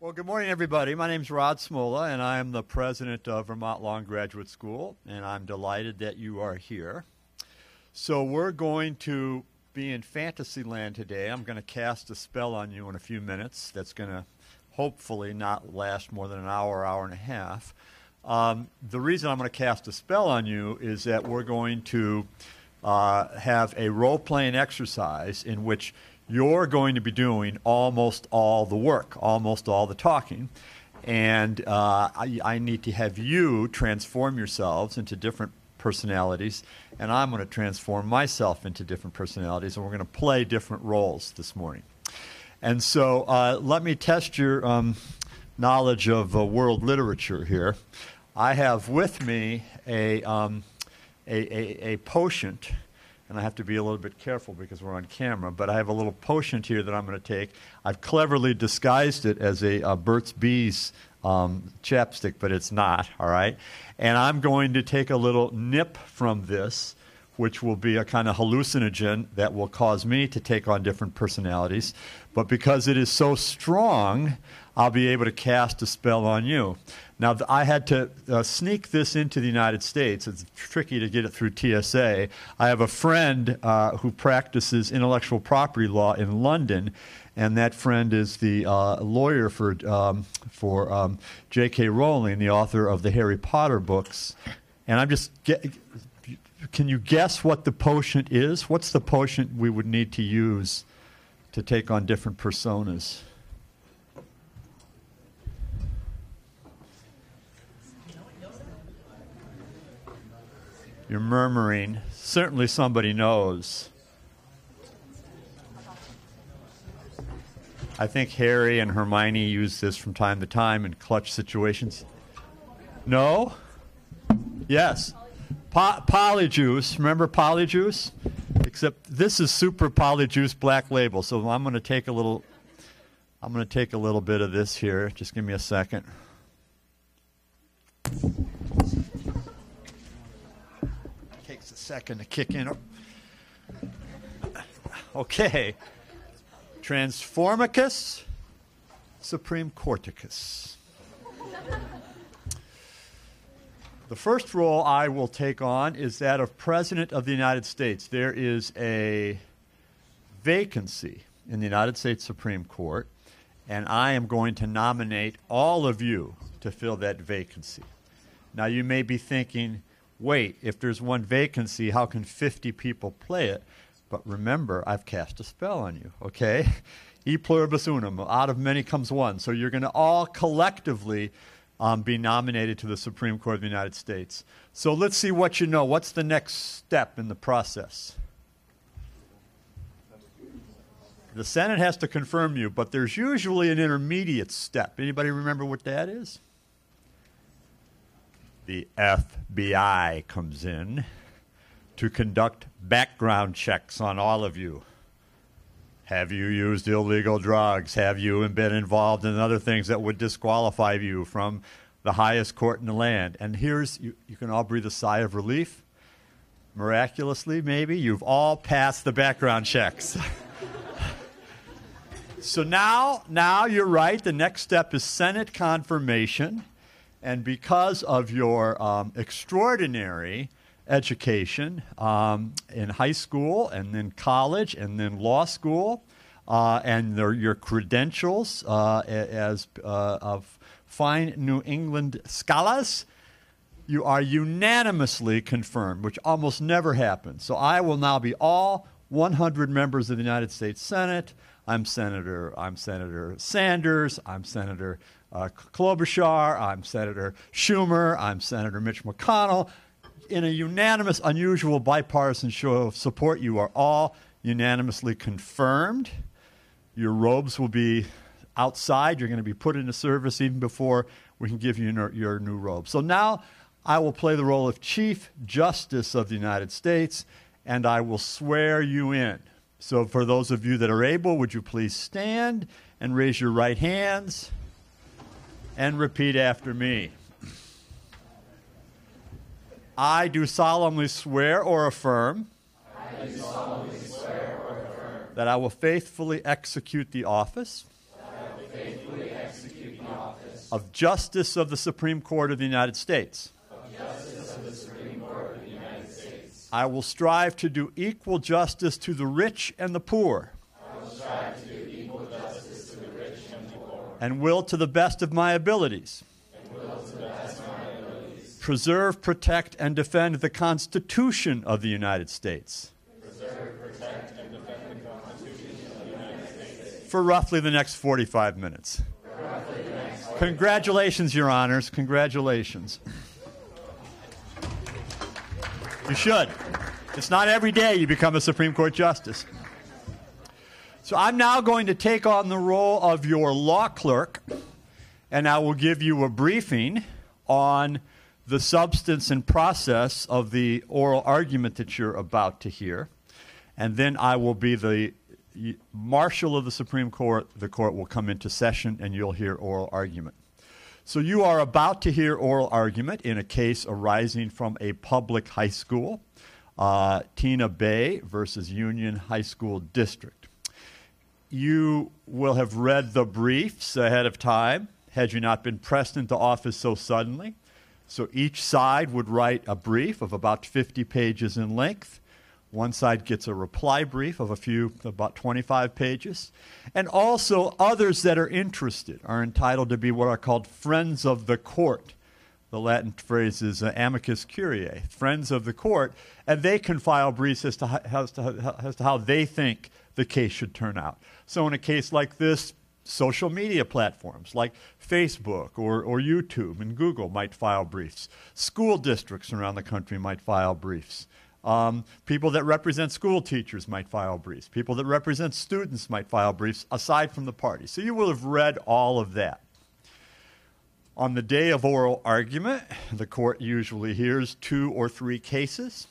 Well, good morning, everybody. My name is Rod Smola, and I am the president of Vermont Law and Graduate School, and I'm delighted that you are here. So we're going to be in Fantasyland today. I'm going to cast a spell on you in a few minutes that's going to hopefully not last more than an hour, hour and a half. The reason I'm going to cast a spell on you is that we're going to have a role-playing exercise in which you're going to be doing almost all the work, almost all the talking. And I need to have you transform yourselves into different personalities, and I'm going to transform myself into different personalities, and we're going to play different roles this morning. And so let me test your knowledge of world literature here. I have with me a potion. And I have to be a little bit careful because we're on camera, but I have a little potion here that I'm going to take. I've cleverly disguised it as a Burt's Bees chapstick, but it's not, all right? And I'm going to take a little nip from this, which will be a kind of hallucinogen that will cause me to take on different personalities. But because it is so strong, I'll be able to cast a spell on you. Now, I had to sneak this into the United States. It's tricky to get it through TSA. I have a friend who practices intellectual property law in London, and that friend is the lawyer for J.K. Rowling, the author of the Harry Potter books. And I'm just can you guess what the potion is? What's the potion we would need to use to take on different personas? You're murmuring. Certainly somebody knows. I think Harry and Hermione use this from time to time in clutch situations. No? Yes. Polyjuice. Remember Polyjuice? Except this is super Polyjuice Black Label. So I'm going to take a little bit of this here. Just give me a second. Takes a second to kick in. Okay. Transformicus Supreme Corticus. The first role I will take on is that of President of the United States. There is a vacancy in the United States Supreme Court, and I am going to nominate all of you to fill that vacancy. Now, you may be thinking, wait, if there's one vacancy, how can 50 people play it? But remember, I've cast a spell on you, okay? E pluribus unum, out of many comes one. So you're going to all collectively be nominated to the Supreme Court of the United States. So let's see what you know. What's the next step in the process? The Senate has to confirm you, but there's usually an intermediate step. Anybody remember what that is? The FBI comes in to conduct background checks on all of you. Have you used illegal drugs? Have you been involved in other things that would disqualify you from the highest court in the land? And here's, you can all breathe a sigh of relief. Miraculously, maybe, you've all passed the background checks. So now you're right. The next step is Senate confirmation. And because of your extraordinary education in high school and then college and then law school and your credentials as of fine New England scholars, you are unanimously confirmed, which almost never happens. So I will now be all 100 members of the United States Senate. I'm Senator Sanders. I'm Senator Klobuchar. I'm Senator Schumer. I'm Senator Mitch McConnell. In a unanimous, unusual, bipartisan show of support, you are all unanimously confirmed. Your robes will be outside. You're going to be put into service even before we can give you your new robe. So now I will play the role of Chief Justice of the United States, and I will swear you in. So for those of you that are able, would you please stand and raise your right hands and repeat after me. I do solemnly swear or affirm that I will faithfully execute the office of Justice of the Supreme Court of the United States. I will strive to do equal justice to the rich and the poor. And will to the best of my abilities. Preserve, protect, and defend the Constitution of the United States. For roughly the next 45 minutes. Congratulations, Your Honors. Congratulations. You should. It's not every day you become a Supreme Court Justice. So I'm now going to take on the role of your law clerk, and I will give you a briefing on the substance and process of the oral argument that you're about to hear. And then I will be the marshal of the Supreme Court. The court will come into session, and you'll hear oral argument. So you are about to hear oral argument in a case arising from a public high school, Tina Bay versus Union High School District. You will have read the briefs ahead of time, had you not been pressed into office so suddenly. So each side would write a brief of about 50 pages in length. One side gets a reply brief of about 25 pages. And also others that are interested are entitled to be what are called friends of the court. The Latin phrase is amicus curiae, friends of the court, and they can file briefs as to how they think the case should turn out. So in a case like this, social media platforms like Facebook or YouTube and Google might file briefs. School districts around the country might file briefs. People that represent school teachers might file briefs. People that represent students might file briefs, aside from the party. So you will have read all of that. On the day of oral argument, the court usually hears 2 or 3 cases.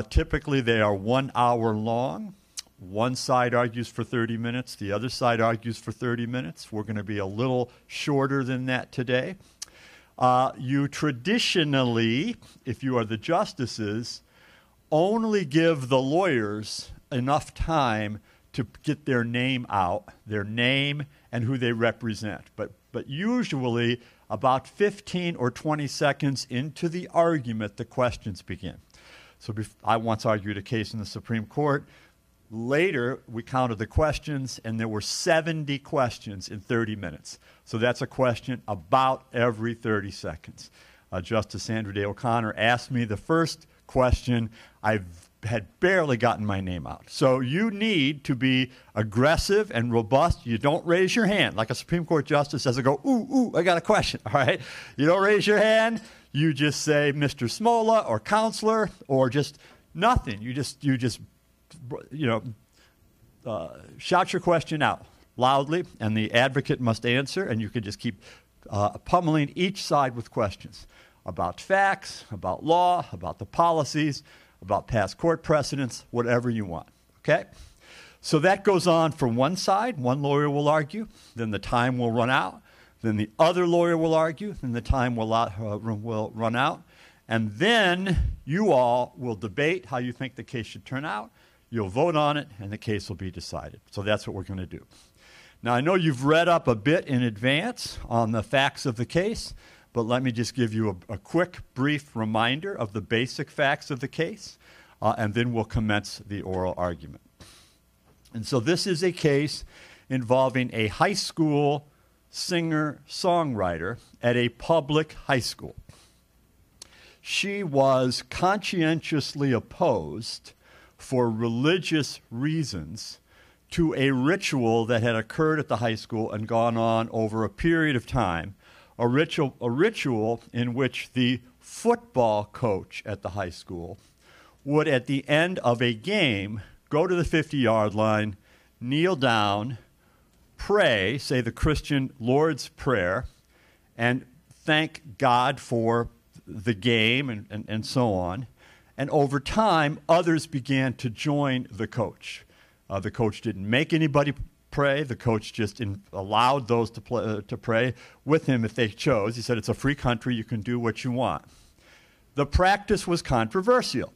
Typically, they are 1 hour long. One side argues for 30 minutes. The other side argues for 30 minutes. We're going to be a little shorter than that today. You traditionally, if you are the justices, only give the lawyers enough time to get their name out, their name and who they represent. But usually, about 15 or 20 seconds into the argument, the questions begin. So I once argued a case in the Supreme Court. Later, we counted the questions, and there were 70 questions in 30 minutes. So that's a question about every 30 seconds. Justice Sandra Day O'Connor asked me the first question. I had barely gotten my name out. So you need to be aggressive and robust. You don't raise your hand. Like a Supreme Court justice doesn't go, ooh, I got a question, all right? You don't raise your hand. You just say, Mr. Smola or counselor or just nothing. You just shout your question out loudly, and the advocate must answer, and you can just keep pummeling each side with questions about facts, about law, about the policies, about past court precedents, whatever you want, okay? So that goes on from one side. One lawyer will argue, then the time will run out. Then the other lawyer will argue, then the time will run out. And then you all will debate how you think the case should turn out. You'll vote on it, and the case will be decided. So that's what we're going to do. Now, I know you've read up a bit in advance on the facts of the case, but let me just give you a quick, brief reminder of the basic facts of the case, and then we'll commence the oral argument. And so this is a case involving a high school singer-songwriter at a public high school. She was conscientiously opposed for religious reasons to a ritual that had occurred at the high school and gone on over a period of time, a ritual in which the football coach at the high school would, at the end of a game, go to the 50-yard line, kneel down, pray, say the Christian Lord's Prayer, and thank God for the game and so on. And over time, others began to join the coach. The coach didn't make anybody pray. The coach just allowed those to pray with him if they chose. He said, it's a free country. You can do what you want. The practice was controversial.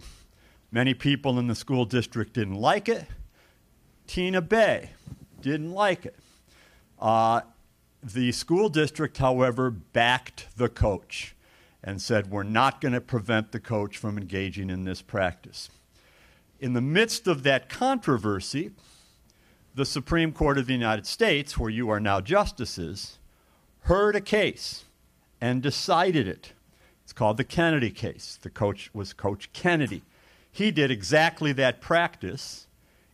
Many people in the school district didn't like it. Tina Bay didn't like it. The school district, however, backed the coach and said, we're not going to prevent the coach from engaging in this practice. In the midst of that controversy, the Supreme Court of the United States, where you are now justices, heard a case and decided it. It's called the Kennedy case. The coach was Coach Kennedy. He did exactly that practice.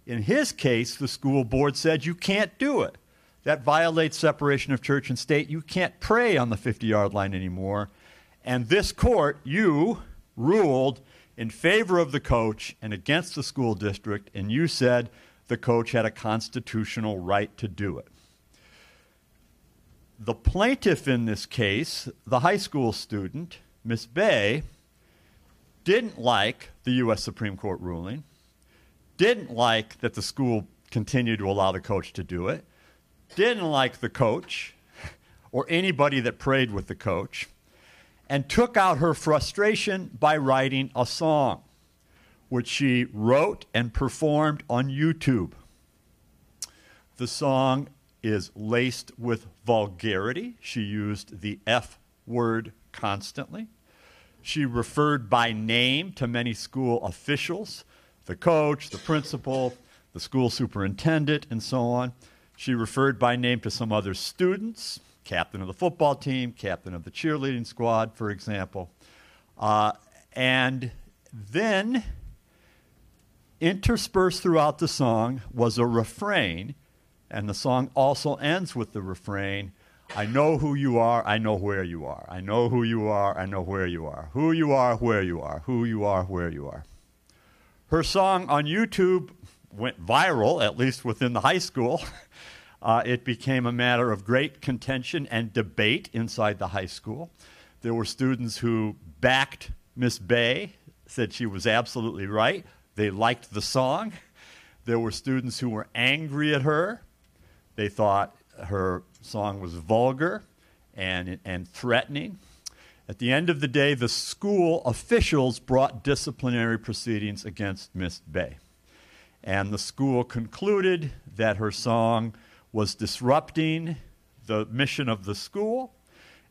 In his case, the school board said, you can't do it. That violates separation of church and state. You can't pray on the 50-yard line anymore. And this court, you, ruled in favor of the coach and against the school district, and you said the coach had a constitutional right to do it. The plaintiff in this case, the high school student, Miss Bay, didn't like the U.S. Supreme Court ruling, didn't like that the school continued to allow the coach to do it, didn't like the coach or anybody that prayed with the coach, and took out her frustration by writing a song, which she wrote and performed on YouTube. The song is laced with vulgarity. She used the F word constantly. She referred by name to many school officials, the coach, the principal, the school superintendent, and so on. She referred by name to some other students, captain of the football team, captain of the cheerleading squad, for example. And then interspersed throughout the song was a refrain, and the song also ends with the refrain, I know who you are, I know where you are. I know who you are, I know where you are. Who you are, where you are. Who you are, where you are. Her song on YouTube went viral, at least within the high school. It became a matter of great contention and debate inside the high school. There were students who backed Miss Bay, said she was absolutely right. They liked the song. There were students who were angry at her. They thought her song was vulgar and threatening. At the end of the day, the school officials brought disciplinary proceedings against Miss Bay. And the school concluded that her song was disrupting the mission of the school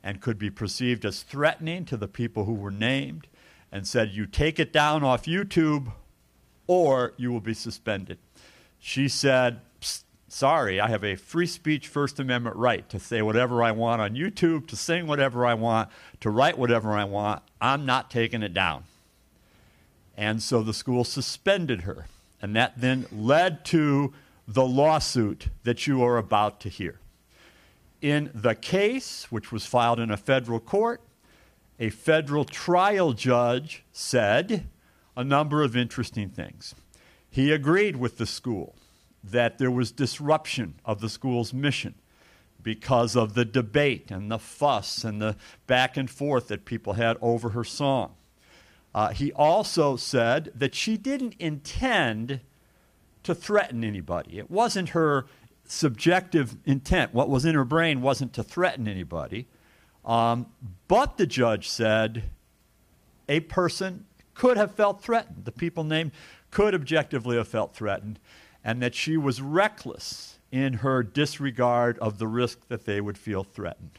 and could be perceived as threatening to the people who were named, and said, you take it down off YouTube or you will be suspended. She said, sorry, I have a free speech First Amendment right to say whatever I want on YouTube, to sing whatever I want, to write whatever I want. I'm not taking it down. And so the school suspended her. And that then led to the lawsuit that you are about to hear. In the case, which was filed in a federal court, a federal trial judge said a number of interesting things. He agreed with the school that there was disruption of the school's mission because of the debate and the fuss and the back and forth that people had over her song. He also said that she didn't intend to threaten anybody. It wasn't her subjective intent. What was in her brain wasn't to threaten anybody. But the judge said a person could have felt threatened. The people named could objectively have felt threatened, and that she was reckless in her disregard of the risk that they would feel threatened.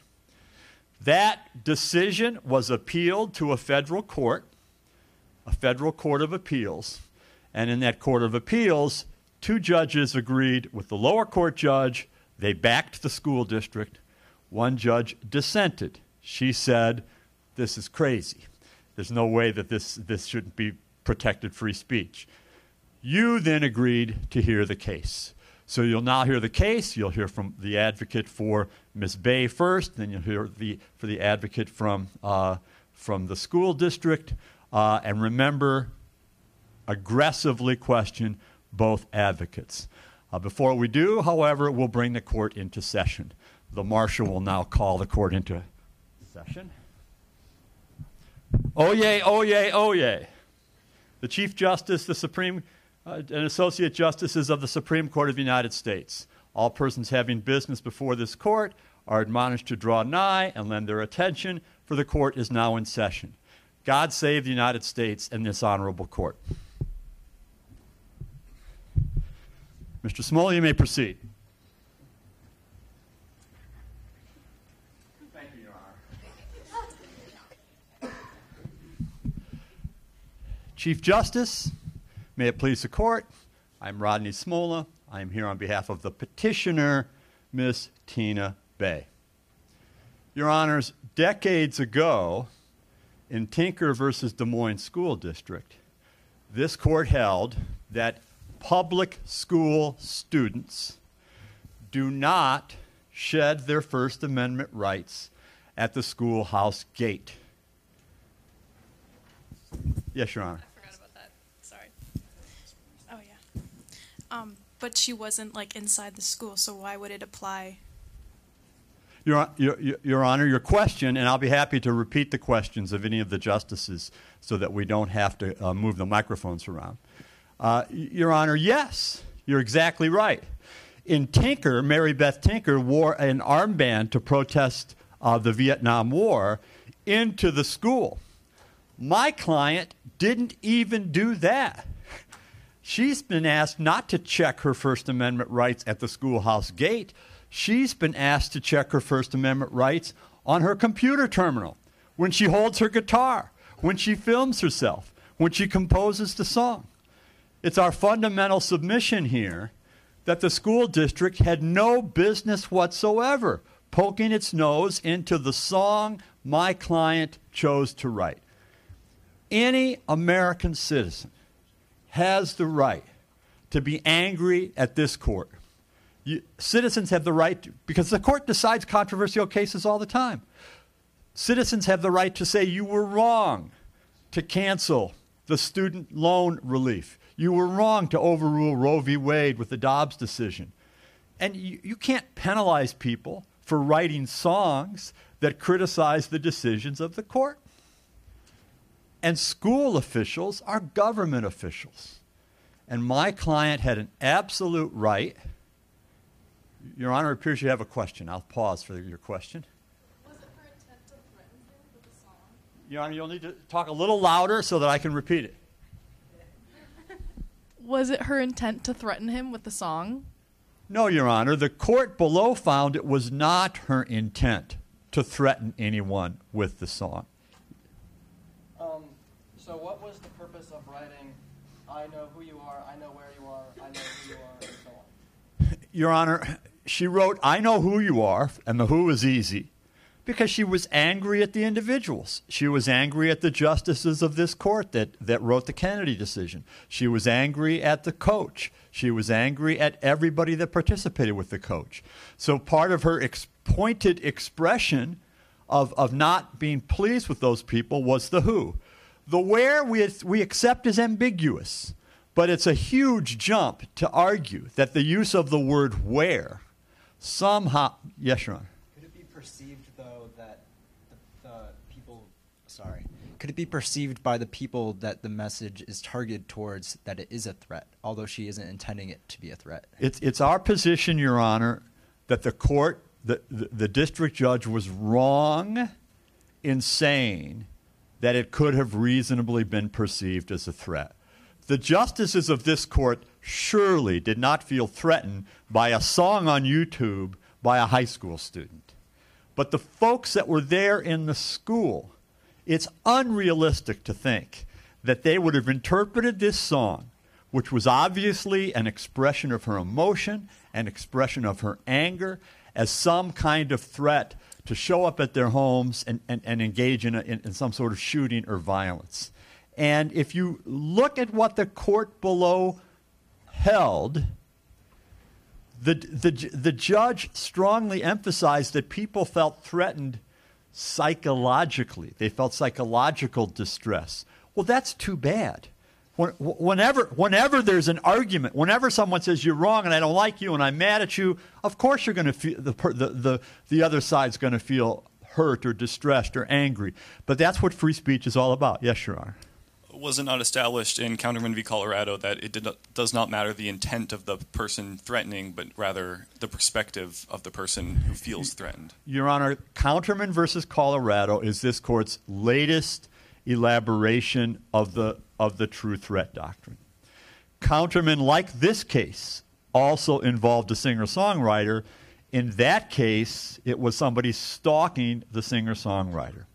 That decision was appealed to a federal court of appeals, and in that court of appeals, two judges agreed with the lower court judge. They backed the school district. One judge dissented. She said, this is crazy. There's no way that this shouldn't be protected free speech. You then agreed to hear the case. So you'll now hear the case. You'll hear from the advocate for Ms. Bay first, then you'll hear for the advocate from the school district. And remember, aggressively question both advocates. Before we do, however, we'll bring the court into session. The marshal will now call the court into session. Oyez, oyez, oyez. The Chief Justice, the Supreme and Associate Justices of the Supreme Court of the United States. All persons having business before this court are admonished to draw nigh and lend their attention, for the court is now in session. God save the United States and this honorable court. Mr. Small, you may proceed. Chief Justice, may it please the court, I'm Rodney Smola. I'm here on behalf of the petitioner, Ms. Tina Bay. Your Honors, decades ago, in Tinker versus Des Moines School District, this court held that public school students do not shed their First Amendment rights at the schoolhouse gate. Yes, Your Honor. I forgot about that. Sorry. Oh, yeah. But she wasn't, like, inside the school, so why would it apply? Your Honor, your question, and I'll be happy to repeat the questions of any of the justices so that we don't have to move the microphones around. Your Honor, yes, you're exactly right. In Tinker, Mary Beth Tinker wore an armband to protest the Vietnam War into the school. My client didn't even do that. She's been asked not to check her First Amendment rights at the schoolhouse gate. She's been asked to check her First Amendment rights on her computer terminal, when she holds her guitar, when she films herself, when she composes the song. It's our fundamental submission here that the school district had no business whatsoever poking its nose into the song my client chose to write. Any American citizen has the right to be angry at this court. Citizens have the right to, because the court decides controversial cases all the time. Citizens have the right to say you were wrong to cancel the student loan relief. You were wrong to overrule Roe v. Wade with the Dobbs decision. And you can't penalize people for writing songs that criticize the decisions of the court. And school officials are government officials. And my client had an absolute right. Your Honor, it appears you have a question. I'll pause for your question. Was it her intent to threaten him with the song? Your Honor, you'll need to talk a little louder so that I can repeat it. Was it her intent to threaten him with the song? No, Your Honor. The court below found it was not her intent to threaten anyone with the song. So what was the purpose of writing, I know who you are, I know where you are, I know who you are, and so on? Your Honor, she wrote, I know who you are, and the who is easy, because she was angry at the individuals. She was angry at the justices of this court that wrote the Kennedy decision. She was angry at the coach. She was angry at everybody that participated with the coach. So part of her pointed expression of not being pleased with those people was the who. The where we accept as ambiguous, but it's a huge jump to argue that the use of the word where somehow, yes, Your Honor. Could it be perceived, though, that the people, could it be perceived by the people that the message is targeted towards that it is a threat, although she isn't intending it to be a threat? It's our position, Your Honor, that the court, the district judge was wrong in saying that it could have reasonably been perceived as a threat. The justices of this court surely did not feel threatened by a song on YouTube by a high school student. But the folks that were there in the school, it's unrealistic to think that they would have interpreted this song, which was obviously an expression of her emotion, an expression of her anger, as some kind of threat to show up at their homes and engage in some sort of shooting or violence. And if you look at what the court below held, the judge strongly emphasized that people felt threatened psychologically. They felt psychological distress. Well, that's too bad. Whenever there's an argument, whenever someone says you're wrong and I don't like you and I'm mad at you, of course you're going to feel the other side's going to feel hurt or distressed or angry. But that's what free speech is all about. Yes, Your Honor. Was it not established in Counterman v. Colorado that it does not matter the intent of the person threatening, but rather the perspective of the person who feels threatened? Your Honor, Counterman versus Colorado is this court's latest elaboration of the true threat doctrine. Counterman, like this case, also involved a singer-songwriter. In that case, it was somebody stalking the singer-songwriter.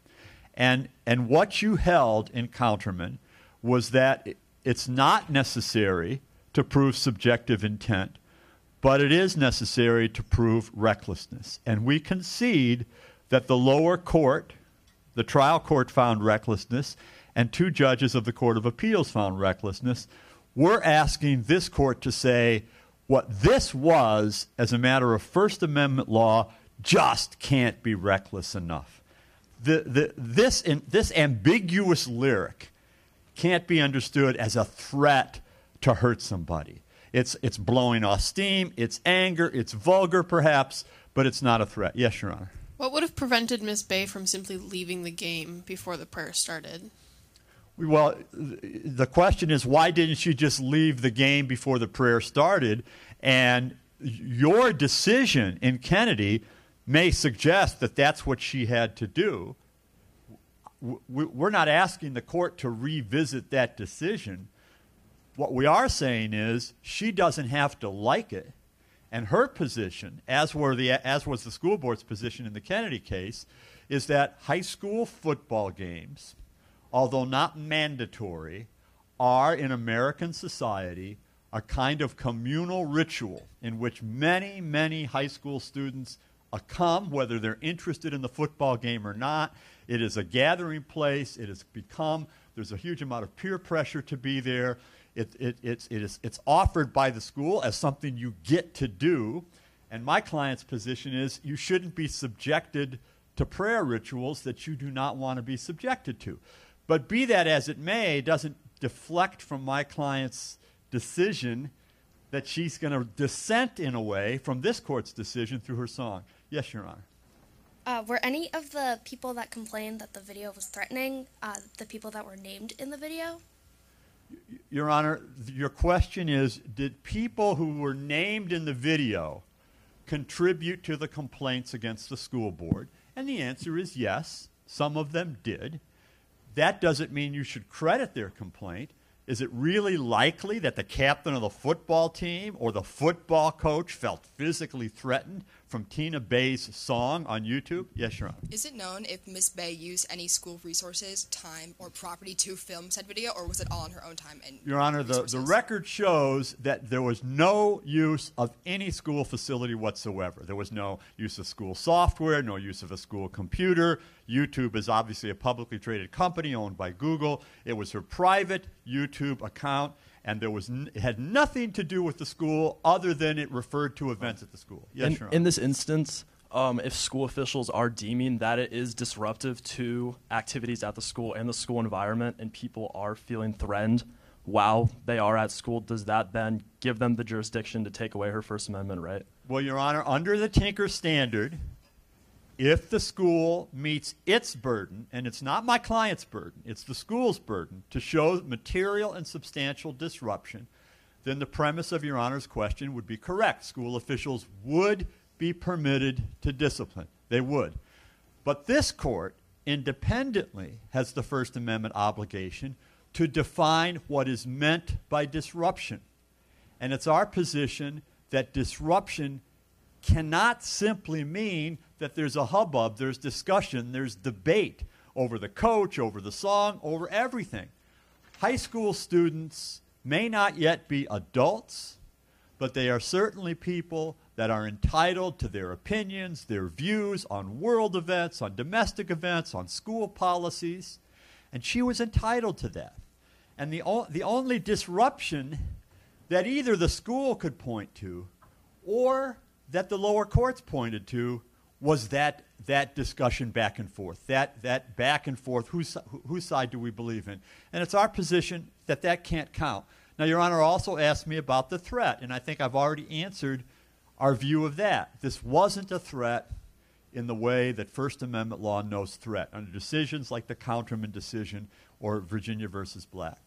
And what you held in Counterman was that it's not necessary to prove subjective intent, but it is necessary to prove recklessness. And we concede that the lower court, the trial court, found recklessness, and 2 judges of the Court of Appeals found recklessness. We're asking this court to say what this was, as a matter of First Amendment law, just can't be reckless enough. This ambiguous lyric can't be understood as a threat to hurt somebody. It's blowing off steam, it's anger, it's vulgar perhaps, but it's not a threat. Yes, Your Honor. What would have prevented Miss Bay from simply leaving the game before the prayer started? Well, the question is, why didn't she just leave the game before the prayer started? And your decision in Kennedy may suggest that that's what she had to do. We're not asking the court to revisit that decision. What we are saying is she doesn't have to like it. And her position, as was the school board's position in the Kennedy case, is that high school football games, although not mandatory, are in American society a kind of communal ritual in which many, many high school students come, whether they're interested in the football game or not. It is a gathering place. It has become, there's a huge amount of peer pressure to be there. It's offered by the school as something you get to do. And my client's position is you shouldn't be subjected to prayer rituals that you do not want to be subjected to. But be that as it may, it doesn't deflect from my client's decision that she's going to dissent in a way from this court's decision through her song. Yes, Your Honor. Were any of the people that complained that the video was threatening the people that were named in the video? Your Honor, your question is, did people who were named in the video contribute to the complaints against the school board? And the answer is yes, some of them did. That doesn't mean you should credit their complaint. Is it really likely that the captain of the football team or the football coach felt physically threatened from Tina Bay's song on YouTube? Yes, Your Honor. Is it known if Miss Bay used any school resources, time, or property to film said video, or was it all on her own time and Your Honor, the record shows that there was no use of any school facility whatsoever. There was no use of school software, no use of a school computer. YouTube is obviously a publicly traded company owned by Google. It was her private YouTube account, and it had nothing to do with the school other than it referred to events at the school. Yes, Your Honor. In this instance, if school officials are deeming that it is disruptive to activities at the school and the school environment and people are feeling threatened while they are at school, does that then give them the jurisdiction to take away her First Amendment right? Well, Your Honor, under the Tinker standard, if the school meets its burden, and it's not my client's burden, it's the school's burden, to show material and substantial disruption, then the premise of Your Honor's question would be correct. School officials would be permitted to discipline. They would. But this court independently has the First Amendment obligation to define what is meant by disruption. And it's our position that disruption cannot simply mean that there's a hubbub, there's discussion, there's debate over the coach, over the song, over everything. High school students may not yet be adults, but they are certainly people that are entitled to their opinions, their views on world events, on domestic events, on school policies, and she was entitled to that. And the only disruption that either the school could point to or that the lower courts pointed to was that discussion back and forth, that back and forth, whose side do we believe in? And it's our position that that can't count. Now, Your Honor also asked me about the threat, and I think I've already answered our view of that. This wasn't a threat in the way that First Amendment law knows threat, under decisions like the Counterman decision or Virginia versus Black.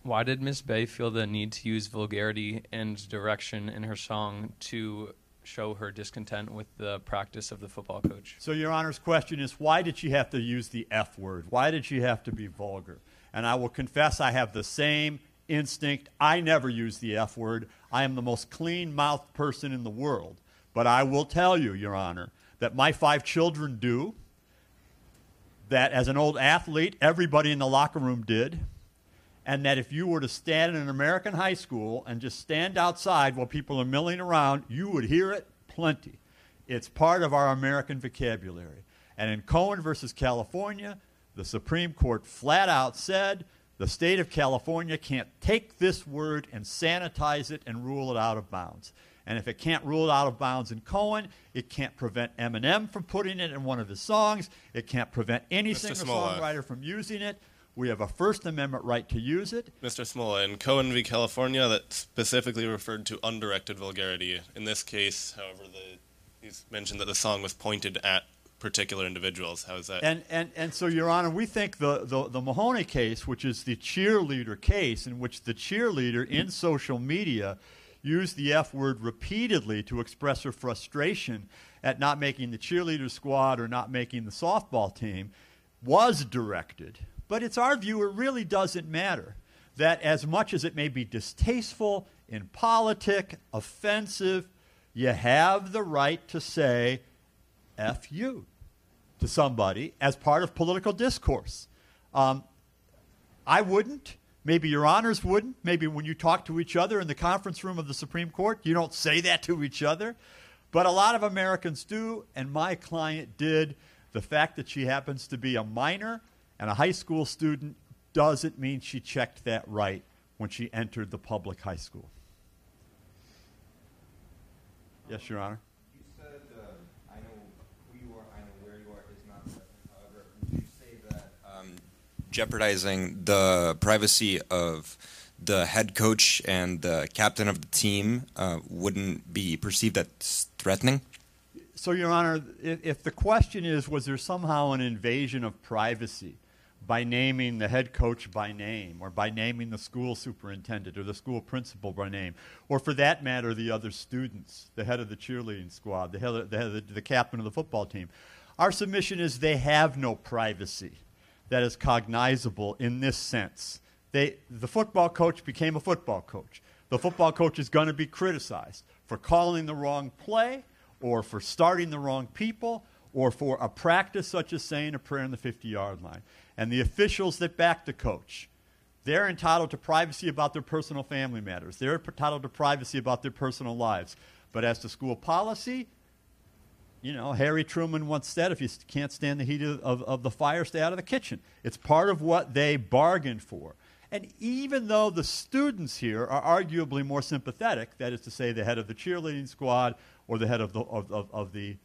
Why did Miss Bay feel the need to use vulgarity and direction in her song to show her discontent with the practice of the football coach? So Your Honor's question is, why did she have to use the F word? Why did she have to be vulgar? And I will confess I have the same instinct. I never use the F word. I am the most clean-mouthed person in the world. But I will tell you, Your Honor, that my 5 children do, that as an old athlete, everybody in the locker room did, and that if you were to stand in an American high school and just stand outside while people are milling around, you would hear it plenty. It's part of our American vocabulary. And in Cohen versus California, the Supreme Court flat out said the state of California can't take this word and sanitize it and rule it out of bounds. And if it can't rule it out of bounds in Cohen, it can't prevent Eminem from putting it in one of his songs. It can't prevent any singer-songwriter from using it. We have a First Amendment right to use it. Mr. Smola, in Cohen v. California, that specifically referred to undirected vulgarity. In this case, however, he's mentioned that the song was pointed at particular individuals. How is that? And so, Your Honor, we think the Mahoney case, which is the cheerleader case, in which the cheerleader in social media used the F word repeatedly to express her frustration at not making the cheerleader squad or not making the softball team, was directed. But it's our view it really doesn't matter. That as much as it may be distasteful, impolitic, offensive, you have the right to say F you to somebody as part of political discourse. I wouldn't. Maybe Your Honors wouldn't. Maybe when you talk to each other in the conference room of the Supreme Court, you don't say that to each other. But a lot of Americans do, and my client did. The fact that she happens to be a minor and a high school student doesn't mean she checked that right when she entered the public high school. Yes, Your Honor. You said, I know who you are, I know where you are is not threatening. However, would you say that jeopardizing the privacy of the head coach and the captain of the team wouldn't be perceived as threatening? So, Your Honor, if the question is, was there somehow an invasion of privacy by naming the head coach by name, or by naming the school superintendent or the school principal by name, or for that matter, the other students, the head of the cheerleading squad, the captain of the football team, our submission is they have no privacy that is cognizable in this sense. The football coach became a football coach. The football coach is going to be criticized for calling the wrong play, or for starting the wrong people, or for a practice such as saying a prayer on the 50-yard line. And the officials that back the coach, they're entitled to privacy about their personal family matters. They're entitled to privacy about their personal lives. But as to school policy, you know, Harry Truman once said, if you can't stand the heat of the fire, stay out of the kitchen. It's part of what they bargained for. And even though the students here are arguably more sympathetic, that is to say the head of the cheerleading squad or the head of the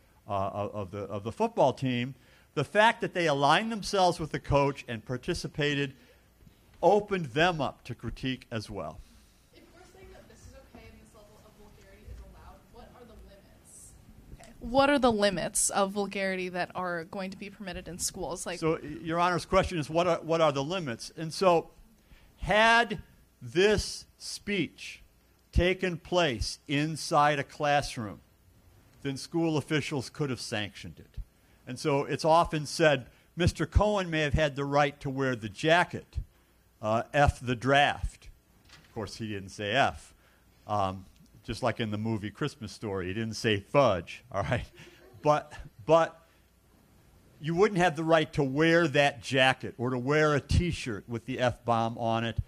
football team, the fact that they aligned themselves with the coach and participated opened them up to critique as well. If we're saying that this is okay and this level of vulgarity is allowed, what are the limits? Okay. What are the limits of vulgarity that are going to be permitted in schools? Like, so, Your Honor's question is, what are the limits? And so, had this speech taken place inside a classroom, then school officials could have sanctioned it. And so it's often said, Mr. Cohen may have had the right to wear the jacket, F the draft. Of course, he didn't say F. Just like in the movie Christmas Story, he didn't say fudge, all right? But you wouldn't have the right to wear that jacket or to wear a T-shirt with the F-bomb on it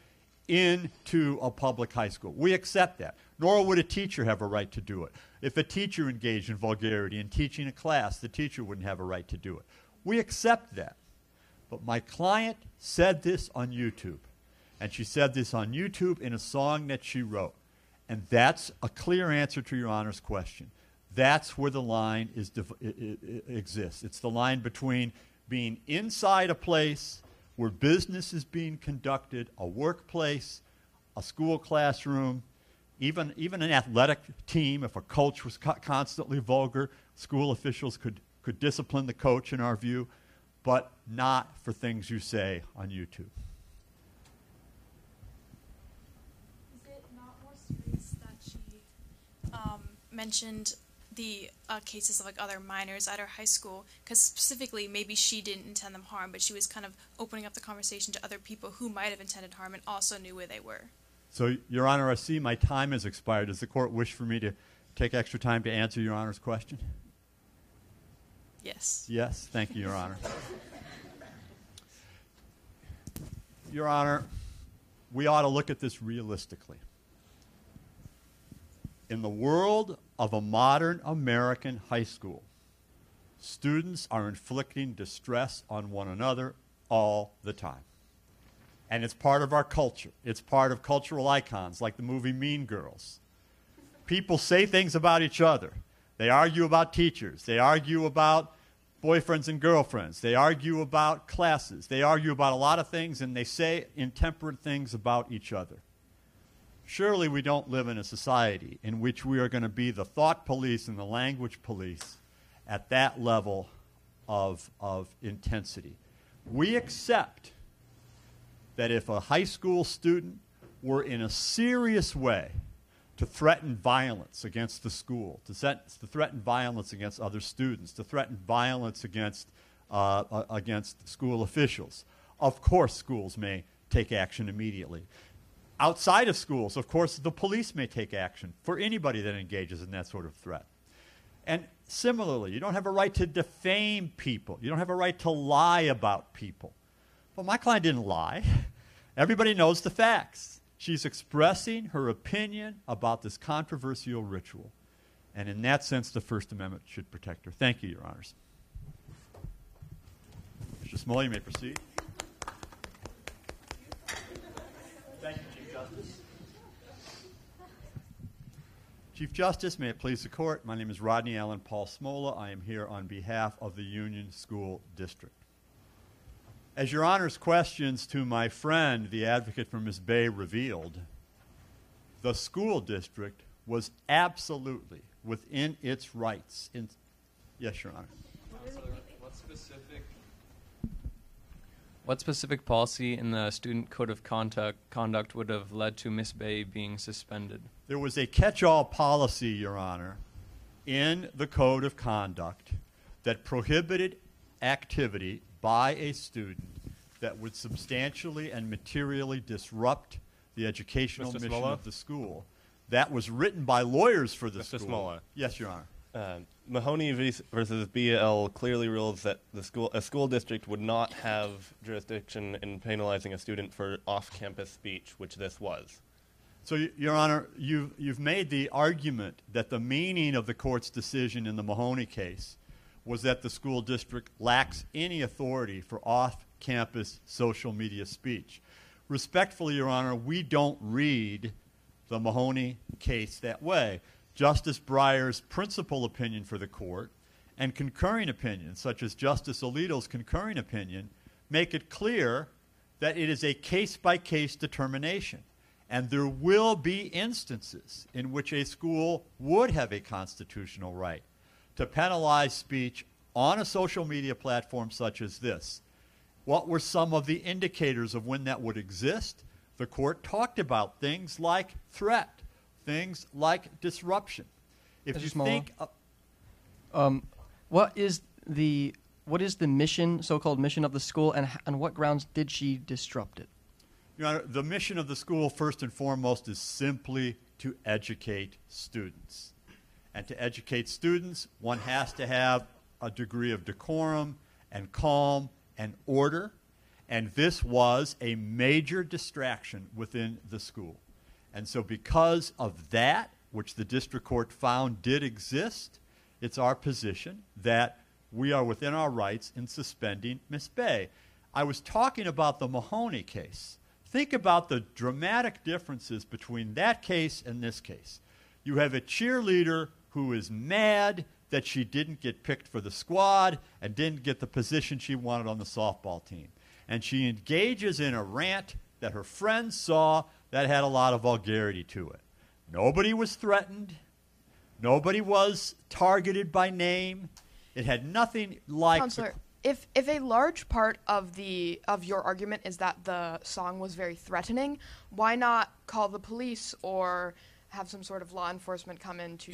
into a public high school. We accept that. Nor would a teacher have a right to do it. If a teacher engaged in vulgarity in teaching a class, the teacher wouldn't have a right to do it. We accept that. But my client said this on YouTube. And she said this on YouTube in a song that she wrote. And that's a clear answer to Your Honor's question. That's where the line exists. It's the line between being inside a place where business is being conducted, a workplace, a school classroom, even an athletic team. If a coach was constantly vulgar, school officials could discipline the coach, in our view, but not for things you say on YouTube. Is it not more serious that she mentioned the cases of like other minors at her high school? Because specifically, maybe she didn't intend them harm, but she was kind of opening up the conversation to other people who might have intended harm and also knew where they were. So, Your Honor, I see my time has expired. Does the court wish for me to take extra time to answer Your Honor's question? Yes. Yes, thank you, Your Honor. Your Honor, we ought to look at this realistically. In the world of a modern American high school, students are inflicting distress on one another all the time. And it's part of our culture. It's part of cultural icons like the movie Mean Girls. People say things about each other. They argue about teachers. They argue about boyfriends and girlfriends. They argue about classes. They argue about a lot of things, and they say intemperate things about each other. Surely we don't live in a society in which we are going to be the thought police and the language police at that level of intensity. We accept that if a high school student were in a serious way to threaten violence against the school, to threaten violence against other students, to threaten violence against school officials, of course schools may take action immediately. Outside of schools, of course, the police may take action for anybody that engages in that sort of threat. And similarly, you don't have a right to defame people. You don't have a right to lie about people. Well, my client didn't lie. Everybody knows the facts. She's expressing her opinion about this controversial ritual. And in that sense, the First Amendment should protect her. Thank you, Your Honors. Mr. Small, you may proceed. Thank you, Chief Justice. Chief Justice, may it please the Court, my name is Rodney Allen Paul Smola. I am here on behalf of the Union School District. As Your Honor's questions to my friend, the advocate for Ms. Bay, revealed, the school district was absolutely within its rights. Yes, Your Honor. What specific policy in the student code of conduct would have led to Ms. Bay being suspended? There was a catch-all policy, Your Honor, in the code of conduct that prohibited activity by a student that would substantially and materially disrupt the educational mission of the school. That was written by lawyers for the school. Mr. Smola. Yes, Your Honor. Mahoney versus BL clearly rules that a school district would not have jurisdiction in penalizing a student for off-campus speech, which this was. So, Your Honor, you've made the argument that the meaning of the court's decision in the Mahoney case was that the school district lacks any authority for off-campus social media speech. Respectfully, Your Honor, we don't read the Mahoney case that way. Justice Breyer's principal opinion for the court and concurring opinions, such as Justice Alito's concurring opinion, make it clear that it is a case-by-case determination. And there will be instances in which a school would have a constitutional right to penalize speech on a social media platform such as this. What were some of the indicators of when that would exist? The court talked about things like threat, things like disruption. If you think, what is the mission, so-called mission of the school, and on what grounds did she disrupt it? Your Honor, the mission of the school, first and foremost, is simply to educate students. And to educate students, one has to have a degree of decorum and calm and order. And this was a major distraction within the school. And so because of that, which the district court found did exist, it's our position that we are within our rights in suspending Ms. Bay. I was talking about the Mahoney case. Think about the dramatic differences between that case and this case. You have a cheerleader who is mad that she didn't get picked for the squad and didn't get the position she wanted on the softball team. And she engages in a rant that her friends saw that had a lot of vulgarity to it. Nobody was threatened. Nobody was targeted by name. It had nothing like... Counselor, if a large part of your argument is that the song was very threatening, why not call the police or have some sort of law enforcement come in to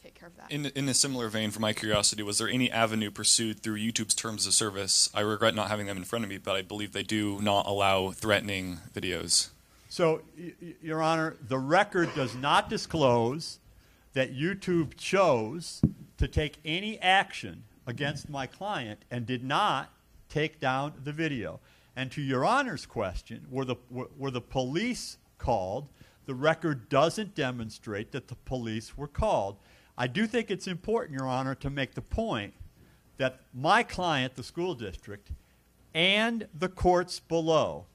take care of that? In a similar vein, for my curiosity, was there any avenue pursued through YouTube's terms of service? I regret not having them in front of me, but I believe they do not allow threatening videos. So, Your Honor, the record does not disclose that YouTube chose to take any action against my client and did not take down the video. And to Your Honor's question, were the police called? The record doesn't demonstrate that the police were called. I do think it's important, Your Honor, to make the point that my client, the school district, and the courts below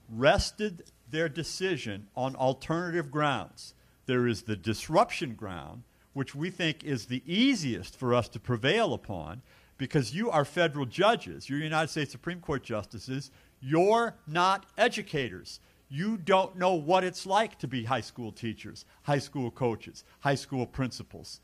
rested their decision on alternative grounds. There is the disruption ground, which we think is the easiest for us to prevail upon, because you are federal judges, you're United States Supreme Court justices, you're not educators. You don't know what it's like to be high school teachers, high school coaches, high school principals.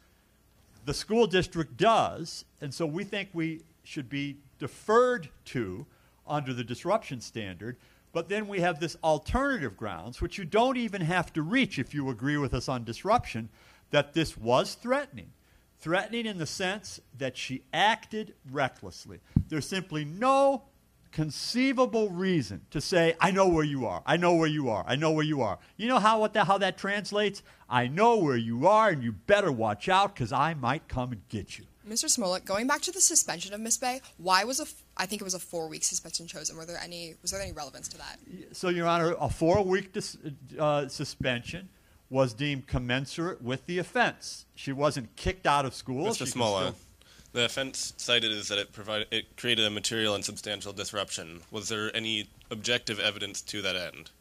The school district does, and so we think we should be deferred to under the disruption standard. But then we have this alternative grounds, which you don't even have to reach if you agree with us on disruption, that this was threatening. Threatening in the sense that she acted recklessly. There's simply no conceivable reason to say, I know where you are, I know where you are, I know where you are. You know how that translates? I know where you are, and you better watch out, because I might come and get you. Mr. Smolik, going back to the suspension of Miss Bay, why was I think it was a 4-week suspension chosen? Was there any relevance to that? So, Your Honor, a 4-week suspension was deemed commensurate with the offense. She wasn't kicked out of school. Mr. Smolik, the offense cited is that it created a material and substantial disruption. Was there any objective evidence to that end?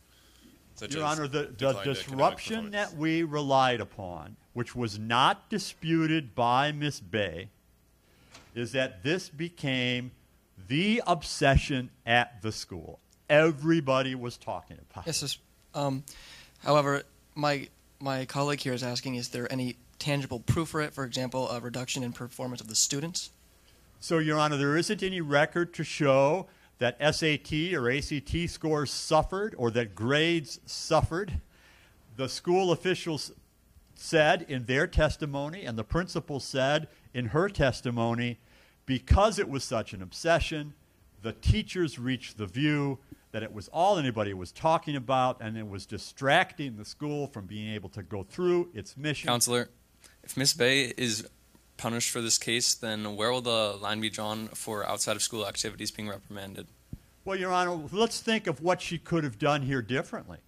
Your Honor, the disruption that we relied upon, which was not disputed by Miss Bay, is that this became the obsession at the school. Everybody was talking about it. Yes, however, my colleague here is asking, is there any tangible proof for it, for example, a reduction in performance of the students? So, Your Honor, there isn't any record to show that SAT or ACT scores suffered or that grades suffered. The school officials said in their testimony, and the principal said in her testimony, because it was such an obsession, the teachers reached the view that it was all anybody was talking about, and it was distracting the school from being able to go through its mission. Counselor, if Ms. Bay is punished for this case, then where will the line be drawn for outside-of-school activities being reprimanded? Well, Your Honor, let's think of what she could have done here differently.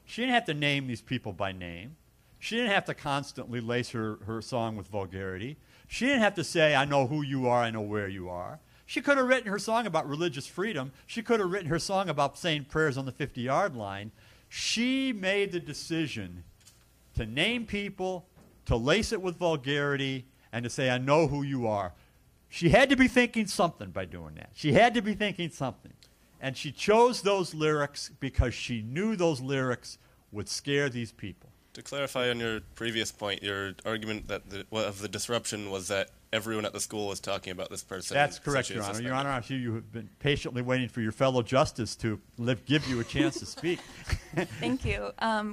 She didn't have to name these people by name. She didn't have to constantly lace her song with vulgarity. She didn't have to say, I know who you are, I know where you are. She could have written her song about religious freedom. She could have written her song about saying prayers on the 50-yard line. She made the decision to name people, to lace it with vulgarity, and to say, I know who you are. She had to be thinking something by doing that. She had to be thinking something. And she chose those lyrics because she knew those lyrics would scare these people. To clarify on your previous point, your argument that of the disruption was that everyone at the school was talking about this person. That's correct, Your Honor. Your Honor, I see you have been patiently waiting for your fellow justice to give you a chance to speak. Thank you.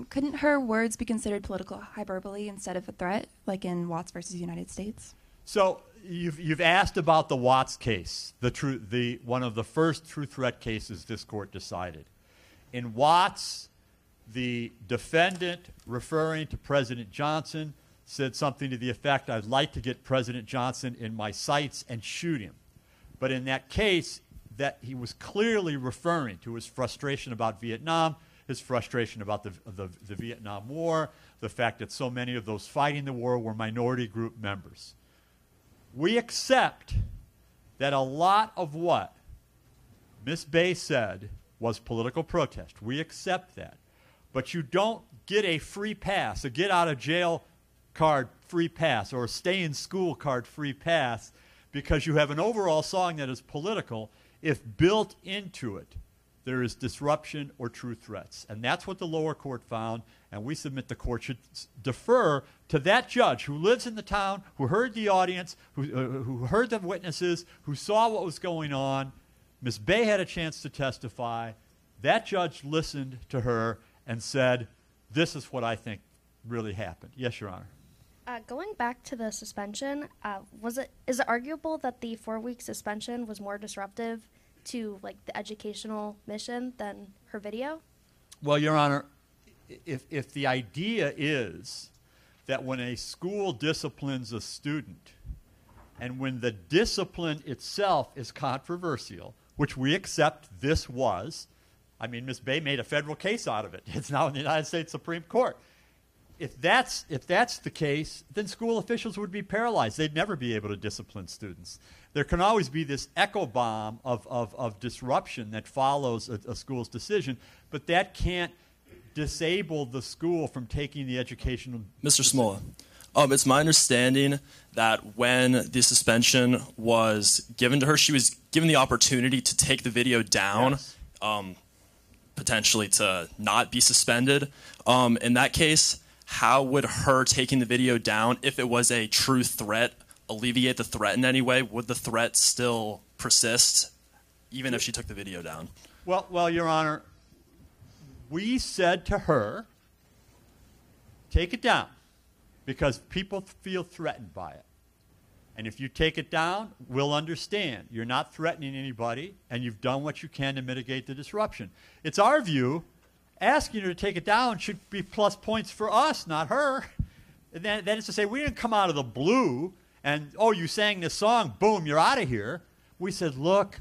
Couldn't her words be considered political hyperbole instead of a threat, like in Watts versus United States? So you've asked about the Watts case, one of the first true threat cases this court decided. In Watts, the defendant, referring to President Johnson, said something to the effect, I'd like to get President Johnson in my sights and shoot him. But in that case, that he was clearly referring to his frustration about Vietnam, his frustration about the Vietnam War, the fact that so many of those fighting the war were minority group members. We accept that a lot of what Ms. Bay said was political protest. We accept that. But you don't get a free pass, a get-out-of-jail card free pass, or a stay-in-school card free pass because you have an overall song that is political if built into it there is disruption or true threats. And that's what the lower court found, and we submit the court should defer to that judge who lives in the town, who heard the audience, who heard the witnesses, who saw what was going on. Ms. Bay had a chance to testify. That judge listened to her and said, this is what I think really happened. Yes, Your Honor. Going back to the suspension, is it arguable that the 4-week suspension was more disruptive to the educational mission than her video? Well, Your Honor, if the idea is that when a school disciplines a student, And when the discipline itself is controversial, which we accept this was, I mean, Ms. Bay made a federal case out of it. It's now in the United States Supreme Court. If that's the case, then school officials would be paralyzed. They'd never be able to discipline students. There can always be this echo bomb of disruption that follows a school's decision, but that can't disable the school from taking the educational... Mr. Smola, it's my understanding that when the suspension was given to her, she was given the opportunity to take the video down, Yes. Potentially to not be suspended. In that case, how would her taking the video down, if it was a true threat, alleviate the threat in any way? Would the threat still persist, even if she took the video down? Well, Your Honor, we said to her, take it down, because people feel threatened by it. And if you take it down, we'll understand. You're not threatening anybody, and you've done what you can to mitigate the disruption. It's our view, asking her to take it down should be plus points for us, not her. And that is to say, we didn't come out of the blue and, oh, you sang this song, boom, you're out of here. We said, look,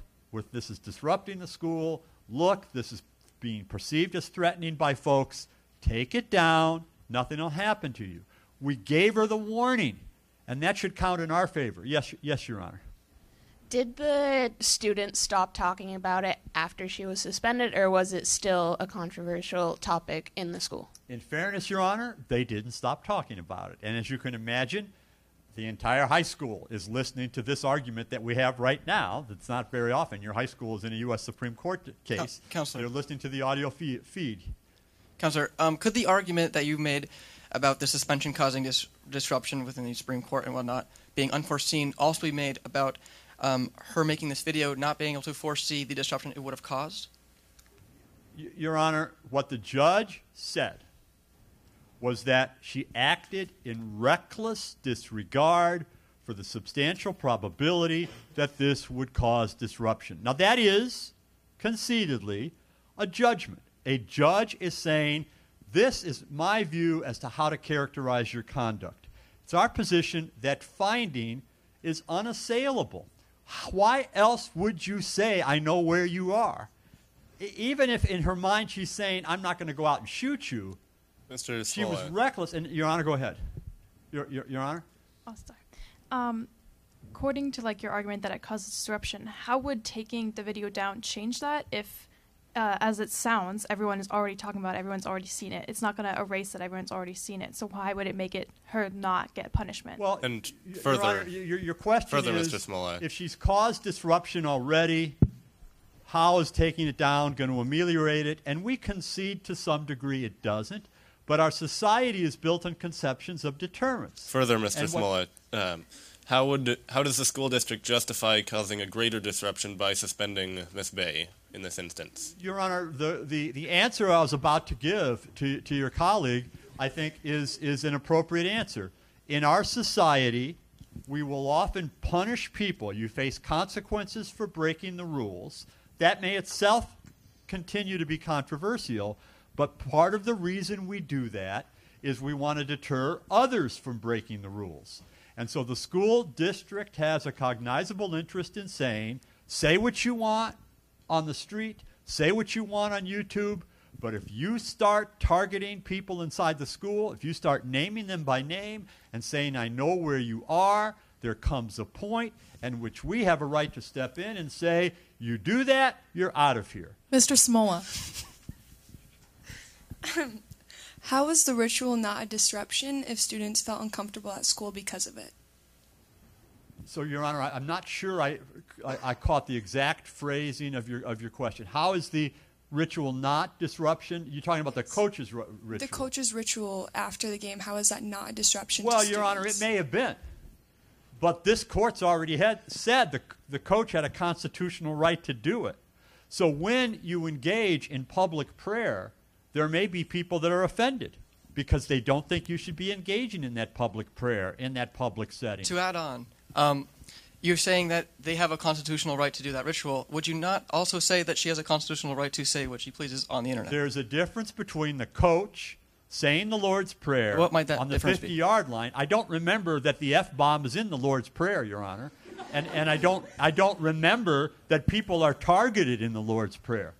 this is disrupting the school. Look, this is being perceived as threatening by folks. Take it down. Nothing will happen to you. We gave her the warning, and that should count in our favor. Yes, Your Honor. Did the student stop talking about it after she was suspended, or was it still a controversial topic in the school? In fairness, Your Honor, they didn't stop talking about it. And as you can imagine, the entire high school is listening to this argument that we have right now. That's not very often. Your high school is in a U.S. Supreme Court case. Counselor. They're listening to the audio feed. Counselor, could the argument that you made about the suspension causing disruption within the Supreme Court and whatnot being unforeseen also be made about her making this video not being able to foresee the disruption it would have caused? Your Honor, what the judge said was that she acted in reckless disregard for the substantial probability that this would cause disruption. Now, that is, conceitedly, a judgment. A judge is saying, this is my view as to how to characterize your conduct. It's our position that finding is unassailable. Why else would you say, I know where you are? Even if in her mind she's saying, I'm not going to go out and shoot you, Mr. she was reckless. And, Your Honor, go ahead. Your Honor? I'll start. According to your argument that it causes disruption, how would taking the video down change that if, as it sounds, everyone is already talking about it, everyone's already seen it? It's not going to erase that everyone's already seen it. So why would it make her not get punishment? Well, and Your Honor, your question is, Mr. Smollett, if she's caused disruption already, how is taking it down going to ameliorate it? And we concede to some degree it doesn't. But our society is built on conceptions of deterrence. Further, Mr. Smollett, how does the school district justify causing a greater disruption by suspending Ms. Bay in this instance? Your Honor, the answer I was about to give to your colleague, I think, is an appropriate answer. In our society, we will often punish people. You face consequences for breaking the rules. That may itself continue to be controversial, but part of the reason we do that is we want to deter others from breaking the rules. And so the school district has a cognizable interest in saying, say what you want on the street, say what you want on YouTube, but if you start targeting people inside the school, if you start naming them by name and saying, I know where you are, there comes a point in which we have a right to step in and say, you do that, you're out of here. Mr. Smola. How is the ritual not a disruption if students felt uncomfortable at school because of it? So, Your Honor, I'm not sure I caught the exact phrasing of your question. How is the ritual not disruption? You're talking about the coach's ritual. The coach's ritual after the game, how is that not a disruption Well, to Your Honor, students? it may have been. But this court's already said the coach had a constitutional right to do it. So when you engage in public prayer, there may be people that are offended because they don't think you should be engaging in that public prayer, in that public setting. To add on, you're saying that they have a constitutional right to do that ritual. Would you not also say that she has a constitutional right to say what she pleases on the internet? There's a difference between the coach saying the Lord's Prayer What might that on the difference be? 50-yard line. I don't remember that the F-bomb is in the Lord's Prayer, Your Honor. And I don't remember that people are targeted in the Lord's Prayer.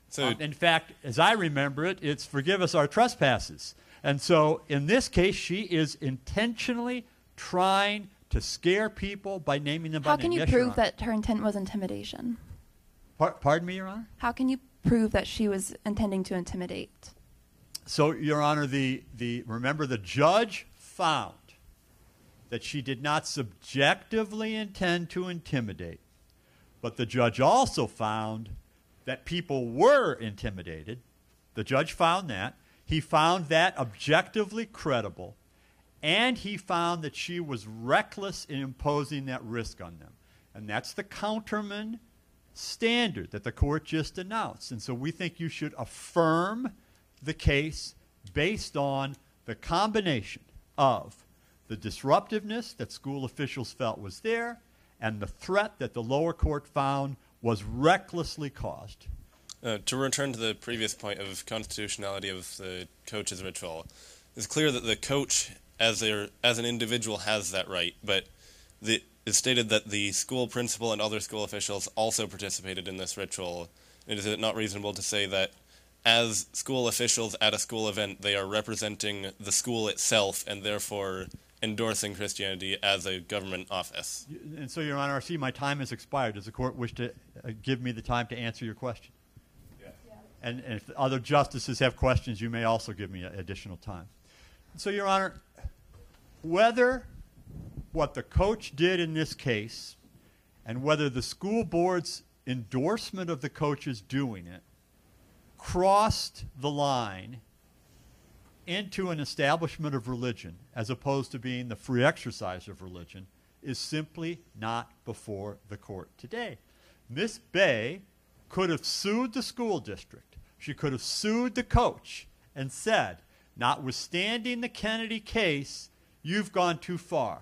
So In fact, as I remember it, it's forgive us our trespasses. And so in this case, she is intentionally trying to scare people by naming them by How name. can you Yes, Your prove Honor. that her intent was intimidation? Pardon me, Your Honor? How can you prove that she was intending to intimidate? So, Your Honor, remember the judge found that she did not subjectively intend to intimidate, but the judge also found that people were intimidated. The judge found that. He found that objectively credible, and he found that she was reckless in imposing that risk on them. And that's the counterman standard that the court just announced. And so we think you should affirm the case based on the combination of the disruptiveness that school officials felt was there and the threat that the lower court found was recklessly caused. To return to the previous point of constitutionality of the coach's ritual, it's clear that the coach, as an individual, has that right, but it's stated that the school principal and other school officials also participated in this ritual. And is it not reasonable to say that as school officials at a school event, they are representing the school itself and therefore endorsing Christianity as a government office? And so, Your Honor, I see my time has expired. Does the court wish to give me the time to answer your question? Yeah. And if other justices have questions, you may also give me additional time. So, Your Honor, whether what the coach did in this case and whether the school board's endorsement of the coaches doing it crossed the line into an establishment of religion as opposed to being the free exercise of religion is simply not before the court today. Miss Bay could have sued the school district. She could have sued the coach and said, notwithstanding the Kennedy case, you've gone too far.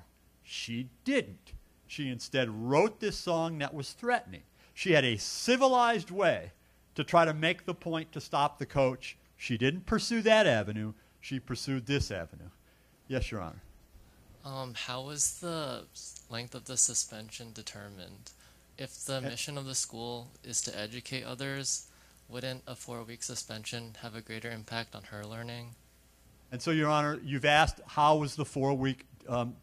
She didn't. She instead wrote this song that was threatening. She had a civilized way to try to make the point to stop the coach. She didn't pursue that avenue. She pursued this avenue. Yes, Your Honor. How was the length of the suspension determined? If the mission of the school is to educate others, wouldn't a 4-week suspension have a greater impact on her learning? And so, Your Honor, you've asked how was the 4-week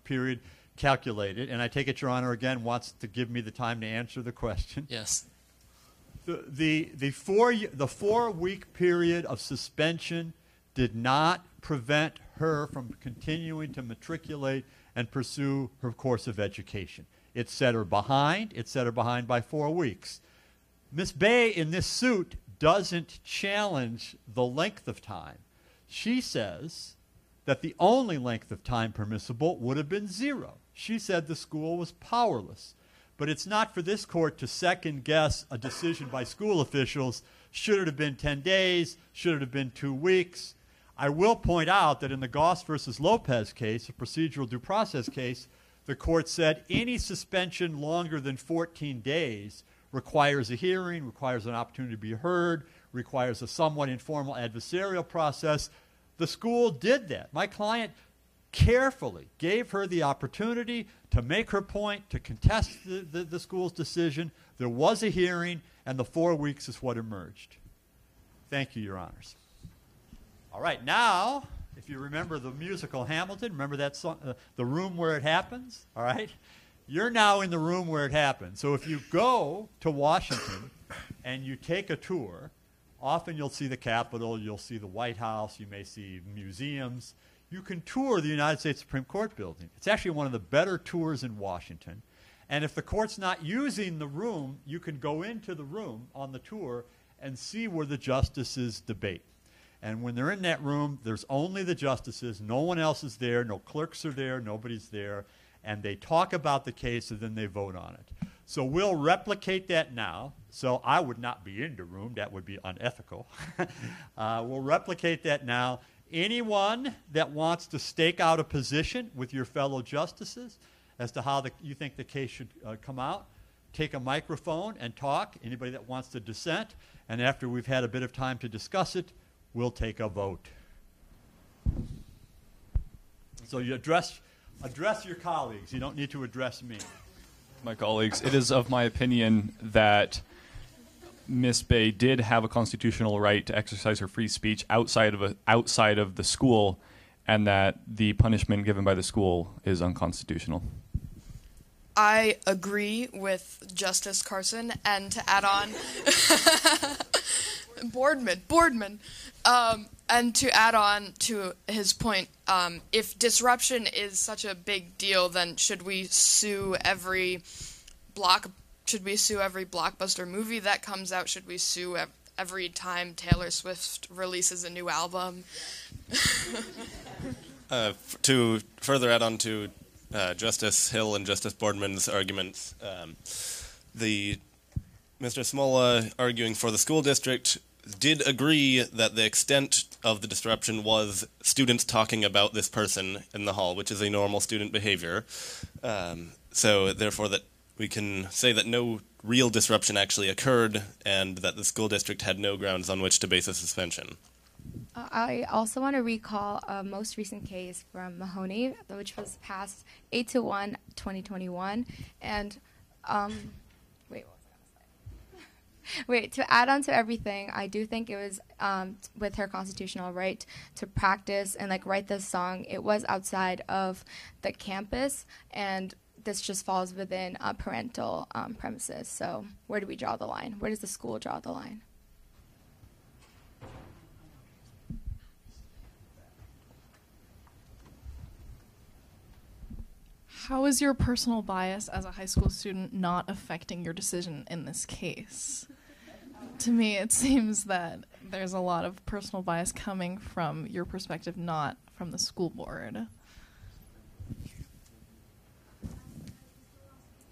period calculated, and I take it Your Honor again wants to give me the time to answer the question. Yes. The 4-week period of suspension did not prevent her from continuing to matriculate and pursue her course of education. It set her behind. It set her behind by 4 weeks. Miss Bay in this suit doesn't challenge the length of time. She says that the only length of time permissible would have been 0. She said the school was powerless. But it's not for this court to second-guess a decision by school officials. Should it have been 10 days? Should it have been 2 weeks? I will point out that in the Goss versus Lopez case, a procedural due process case, the court said any suspension longer than 14 days requires a hearing, requires an opportunity to be heard, requires a somewhat informal adversarial process. The school did that. My client carefully gave her the opportunity to make her point, to contest the school's decision. There was a hearing, and the 4 weeks is what emerged. Thank you, Your Honors. All right, now, if you remember the musical Hamilton, remember that song, The Room Where It Happens? All right? You're now in the room where it happened. So if you go to Washington and you take a tour, often you'll see the Capitol, you'll see the White House, you may see museums. You can tour the United States Supreme Court building. It's actually one of the better tours in Washington. And if the court's not using the room, you can go into the room on the tour and see where the justices debate. And when they're in that room, there's only the justices. No one else is there. No clerks are there. Nobody's there. And they talk about the case, and then they vote on it. So we'll replicate that now. So I would not be in the room. That would be unethical. We'll replicate that now. Anyone that wants to stake out a position with your fellow justices as to how you think the case should come out, take a microphone and talk. Anybody that wants to dissent. And after we've had a bit of time to discuss it, we'll take a vote. So you address your colleagues. You don't need to address me. My colleagues, it is of my opinion that Ms. Bay did have a constitutional right to exercise her free speech outside of the school, and that the punishment given by the school is unconstitutional. I agree with Justice Carson, and to add on, Boardman, and to add on to his point, if disruption is such a big deal, then should we sue every blockbuster movie that comes out? Should we sue every time Taylor Swift releases a new album? To further add on to Justice Hill and Justice Boardman's arguments, Mr. Smola, arguing for the school district, did agree that the extent of the disruption was students talking about this person in the hall, which is a normal student behavior. So therefore that we can say that no real disruption actually occurred and that the school district had no grounds on which to base a suspension. I also want to recall a most recent case from Mahoney, which was passed 8-1, 2021. And to add on to everything, I do think it was with her constitutional right to practice and write this song. It was outside of the campus, and this just falls within parental premises. So where do we draw the line? Where does the school draw the line? How is your personal bias as a high school student not affecting your decision in this case? To me, it seems that there's a lot of personal bias coming from your perspective, not from the school board.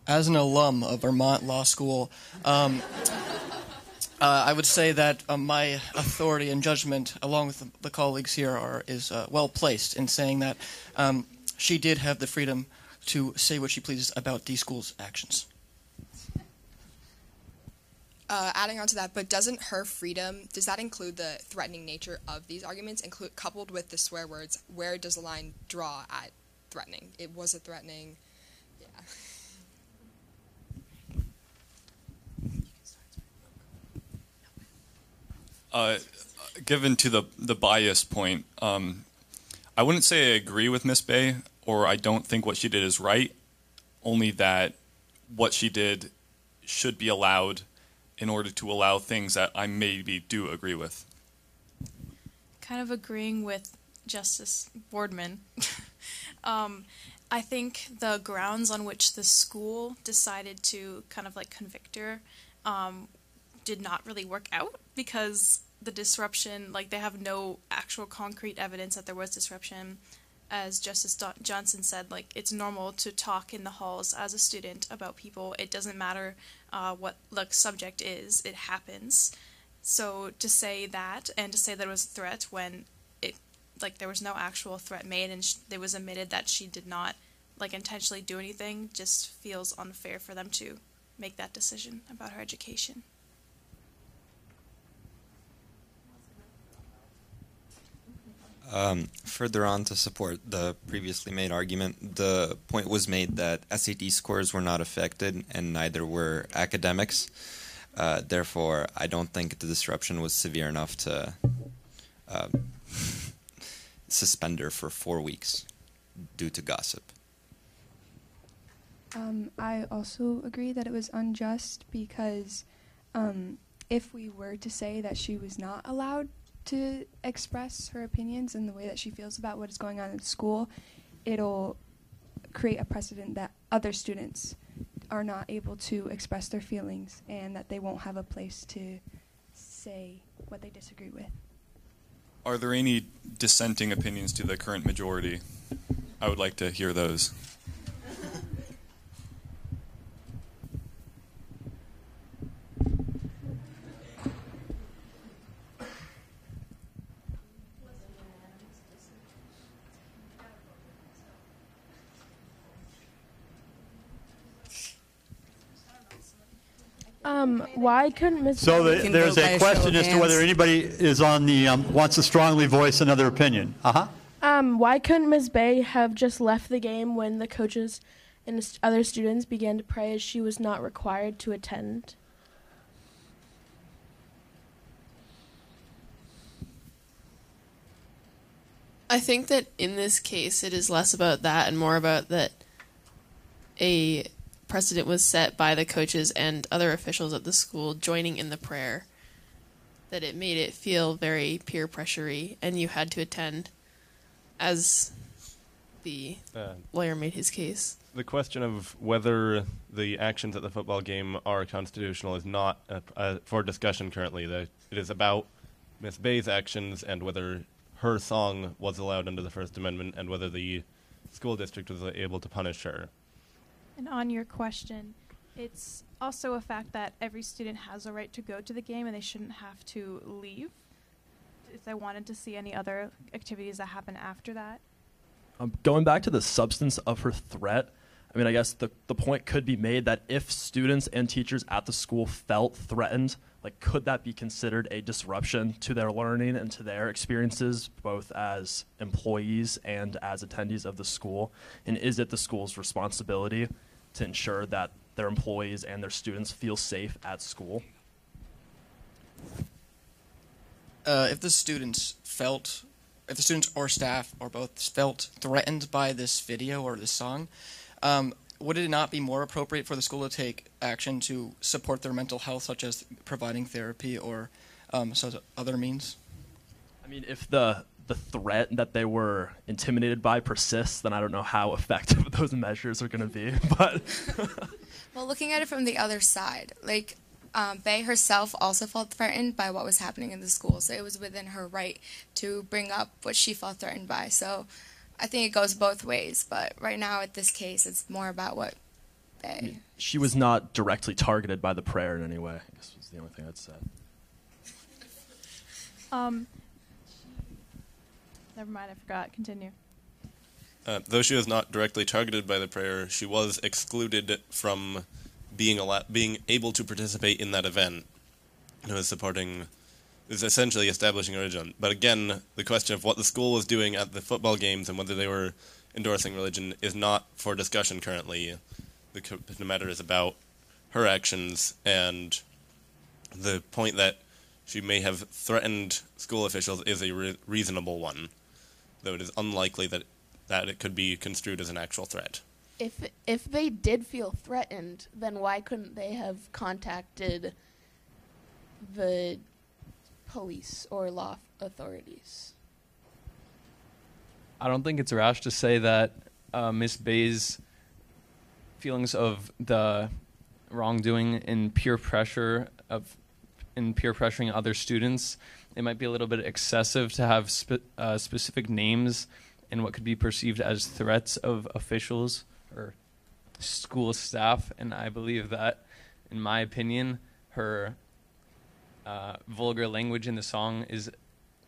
As an alum of Vermont Law School, I would say that my authority and judgment, along with the colleagues here, is well placed in saying that she did have the freedom to say what she pleases about the school's actions. Adding on to that, but does that include the threatening nature of these arguments, coupled with the swear words? Where does the line draw at threatening? It was a threatening, Given to the bias point, I wouldn't say I agree with Ms. Bay, or I don't think what she did is right, only that what she did should be allowed in order to allow things that I maybe do agree with. Kind of agreeing with Justice Boardman. I think the grounds on which the school decided to kind of convict her did not really work out, because the disruption, they have no actual concrete evidence that there was disruption. As Justice Johnson said, it's normal to talk in the halls as a student about people. It doesn't matter what the subject is, it happens. So to say that, and to say that it was a threat when there was no actual threat made, and it was admitted that she did not intentionally do anything, just feels unfair for them to make that decision about her education. Further on, to support the previously made argument, the point was made that SAT scores were not affected and neither were academics. Therefore, I don't think the disruption was severe enough to suspend her for 4 weeks due to gossip. I also agree that it was unjust because if we were to say that she was not allowed to express her opinions and the way that she feels about what is going on in school, it'll create a precedent that other students are not able to express their feelings and that they won't have a place to say what they disagree with. Are there any dissenting opinions to the current majority? I would like to hear those. Why couldn't Ms. So there's a question as to whether anybody is on the wants to strongly voice another opinion. Why couldn't Ms. Bay have just left the game when the coaches and other students began to pray, as she was not required to attend? I think that in this case, it is less about that and more about that a precedent was set by the coaches and other officials at the school joining in the prayer, that it made it feel very peer pressure-y, and you had to attend, as the lawyer made his case. The question of whether the actions at the football game are constitutional is not for discussion currently. It is about Ms. Bay's actions and whether her song was allowed under the First Amendment and whether the school district was able to punish her. And on your question, it's also a fact that every student has a right to go to the game and they shouldn't have to leave if they wanted to see any other activities that happen after that. Going back to the substance of her threat, I mean, I guess the point could be made that if students and teachers at the school felt threatened, like, could that be considered a disruption to their learning and to their experiences, both as employees and as attendees of the school? And is it the school's responsibility to ensure that their employees and their students feel safe at school? If the students or staff or both felt threatened by this video or this song, would it not be more appropriate for the school to take action to support their mental health, such as providing therapy or other means? I mean, if the threat that they were intimidated by persists, then I don't know how effective those measures are going to be. But well, looking at it from the other side, like, Bay herself also felt threatened by what was happening in the school, so it was within her right to bring up what she felt threatened by. So I think it goes both ways, but right now at this case, it's more about what Bay. I mean, she was not directly targeted by the prayer in any way, I guess was the only thing I'd say. Never mind, I forgot. Continue. Though she was not directly targeted by the prayer, she was excluded from being able to participate in that event. It was essentially establishing religion. But again, the question of what the school was doing at the football games and whether they were endorsing religion is not for discussion currently. The matter is about her actions, and the point that she may have threatened school officials is a reasonable one, though it is unlikely that it could be construed as an actual threat. If they did feel threatened, then why couldn't they have contacted the police or law authorities? I don't think it's rash to say that Miss Bay's feelings of the wrongdoing and peer pressuring other students, it might be a little bit excessive to have specific names and what could be perceived as threats of officials or school staff. And I believe that, in my opinion, her vulgar language in the song is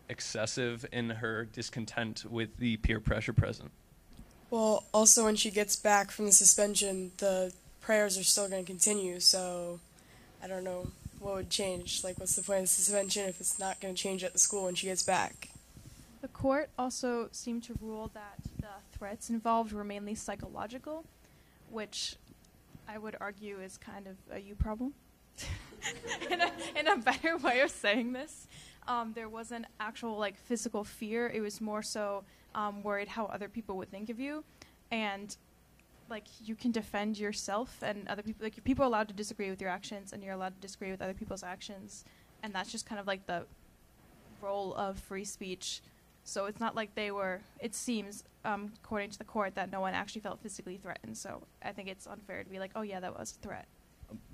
excessive in her discontent with the peer pressure present. Well, also when she gets back from the suspension, the prayers are still going to continue, so I don't know what would change. Like, what's the point of the suspension if it's not going to change at the school when she gets back? The court also seemed to rule that the threats involved were mainly psychological, which I would argue is kind of a you problem. in a better way of saying this, there wasn't actual like physical fear. It was more so worried how other people would think of you, and like you can defend yourself and other people. Like people are allowed to disagree with your actions, and you're allowed to disagree with other people's actions, and that's just kind of like the role of free speech. So it's not like they were. It seems, according to the court, that no one actually felt physically threatened. So I think it's unfair to be like, oh yeah, that was a threat.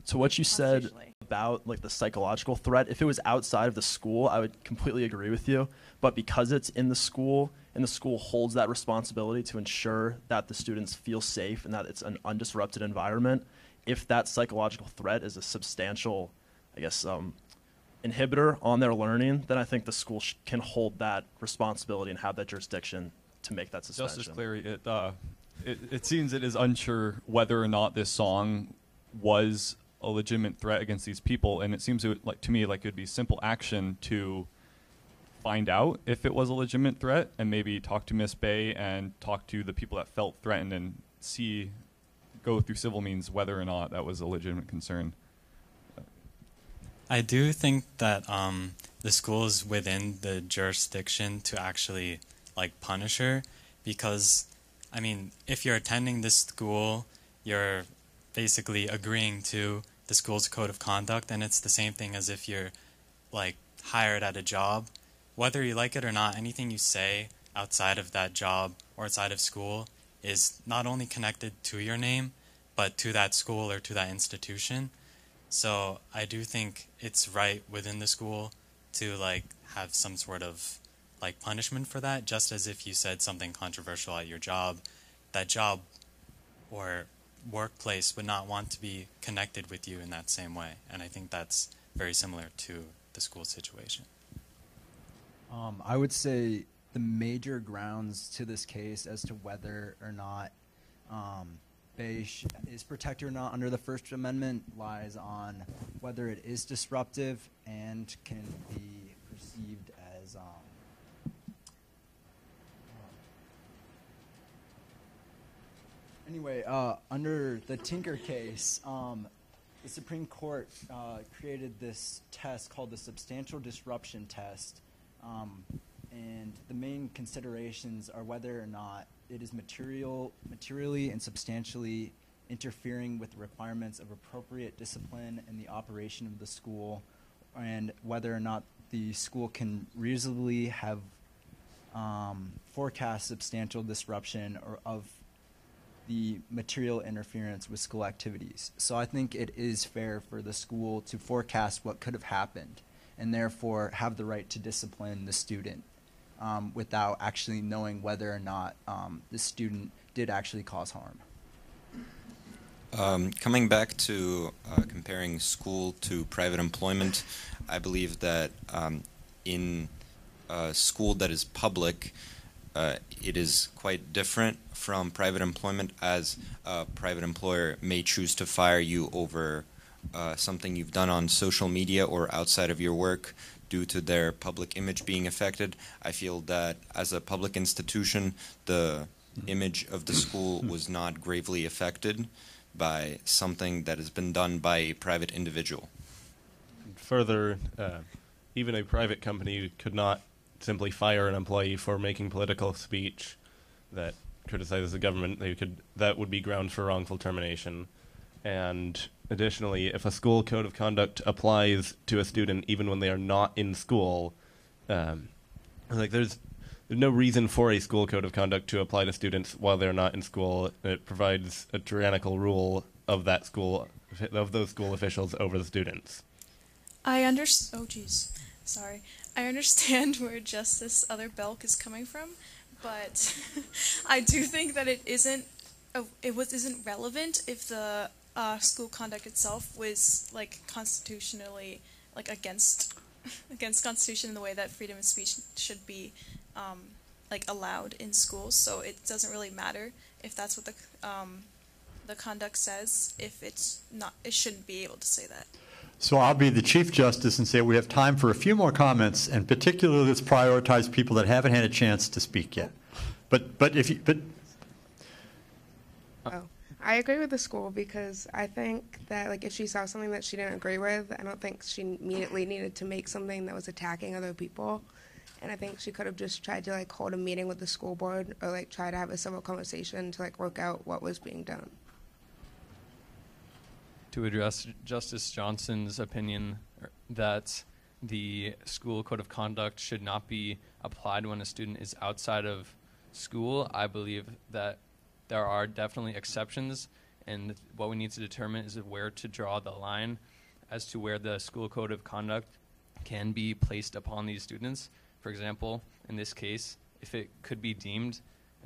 To what you said about like the psychological threat, if it was outside of the school, I would completely agree with you. But because it's in the school, and the school holds that responsibility to ensure that the students feel safe and that it's an undisrupted environment, if that psychological threat is a substantial, I guess, inhibitor on their learning, then I think the school can hold that responsibility and have that jurisdiction to make that suspension. Justice Cleary, it seems it is unsure whether or not this song was a legitimate threat against these people, and it seems to me like it would be simple action to find out if it was a legitimate threat and maybe talk to Miss Bay and talk to the people that felt threatened and go through civil means whether or not that was a legitimate concern. I do think that the school is within the jurisdiction to actually punish her, because I mean, if you're attending this school, you're basically agreeing to the school's code of conduct, and it's the same thing as if you're hired at a job. Whether you like it or not, anything you say outside of that job or outside of school is not only connected to your name, but to that school or to that institution. So I do think it's right within the school to have some sort of punishment for that, just as if you said something controversial at your job, that job or workplace would not want to be connected with you in that same way. And I think that's very similar to the school situation. I would say the major grounds to this case as to whether or not Bay is protected or not under the First Amendment lies on whether it is disruptive and can be perceived as anyway, under the Tinker case, the Supreme Court created this test called the substantial disruption test, and the main considerations are whether or not it is materially and substantially interfering with the requirements of appropriate discipline and the operation of the school, and whether or not the school can reasonably have forecast substantial disruption of the material interference with school activities. So I think it is fair for the school to forecast what could have happened and therefore have the right to discipline the student without actually knowing whether or not the student did actually cause harm. Coming back to comparing school to private employment, I believe that in a school that is public, it is quite different from private employment, as a private employer may choose to fire you over something you've done on social media or outside of your work due to their public image being affected. I feel that as a public institution, the image of the school was not gravely affected by something that has been done by a private individual. Further, even a private company could not simply fire an employee for making political speech that criticizes the government. That would be grounds for wrongful termination. And additionally, if a school code of conduct applies to a student even when they are not in school, there's no reason for a school code of conduct to apply to students while they're not in school. It provides a tyrannical rule of that school, of those school officials over the students. I understand where Justice Other Belk is coming from, but I do think that it isn't relevant if the school conduct itself was constitutionally against Constitution in the way that freedom of speech should be allowed in schools. So it doesn't really matter if that's what the conduct says. If it's not, it shouldn't be able to say that. So I'll be the Chief Justice and say we have time for a few more comments, and particularly let's prioritize people that haven't had a chance to speak yet. I agree with the school because I think that if she saw something that she didn't agree with, I don't think she immediately needed to make something that was attacking other people. And I think she could have just tried to hold a meeting with the school board or try to have a civil conversation to work out what was being done. To address Justice Johnson's opinion that the school code of conduct should not be applied when a student is outside of school, I believe that there are definitely exceptions, and what we need to determine is where to draw the line as to where the school code of conduct can be placed upon these students. For example, in this case, if it could be deemed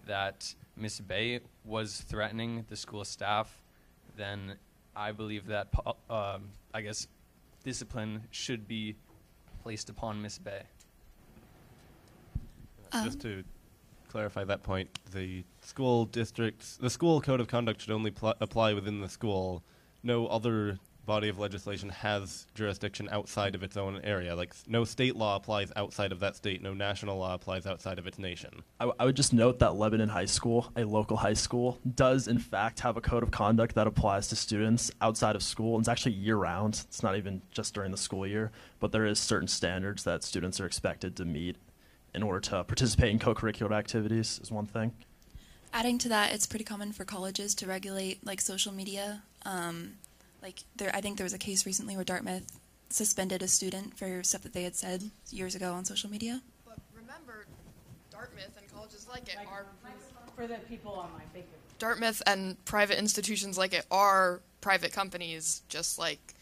that Ms. Bay was threatening the school staff, then I believe that discipline should be placed upon Ms. Bay. Just to clarify that point, the school code of conduct should only apply within the school. No other body of legislation has jurisdiction outside of its own area. Like, no state law applies outside of that state. No national law applies outside of its nation. I would just note that Lebanon High School, a local high school, does in fact have a code of conduct that applies to students outside of school. It's actually year-round. It's not even just during the school year, but there is certain standards that students are expected to meet in order to participate in co-curricular activities is one thing. Adding to that, it's pretty common for colleges to regulate like social media. I think there was a case recently where Dartmouth suspended a student for stuff that they had said years ago on social media. But remember, Dartmouth and colleges like it are for the people on my Facebook. Dartmouth and private institutions like it are private companies, just like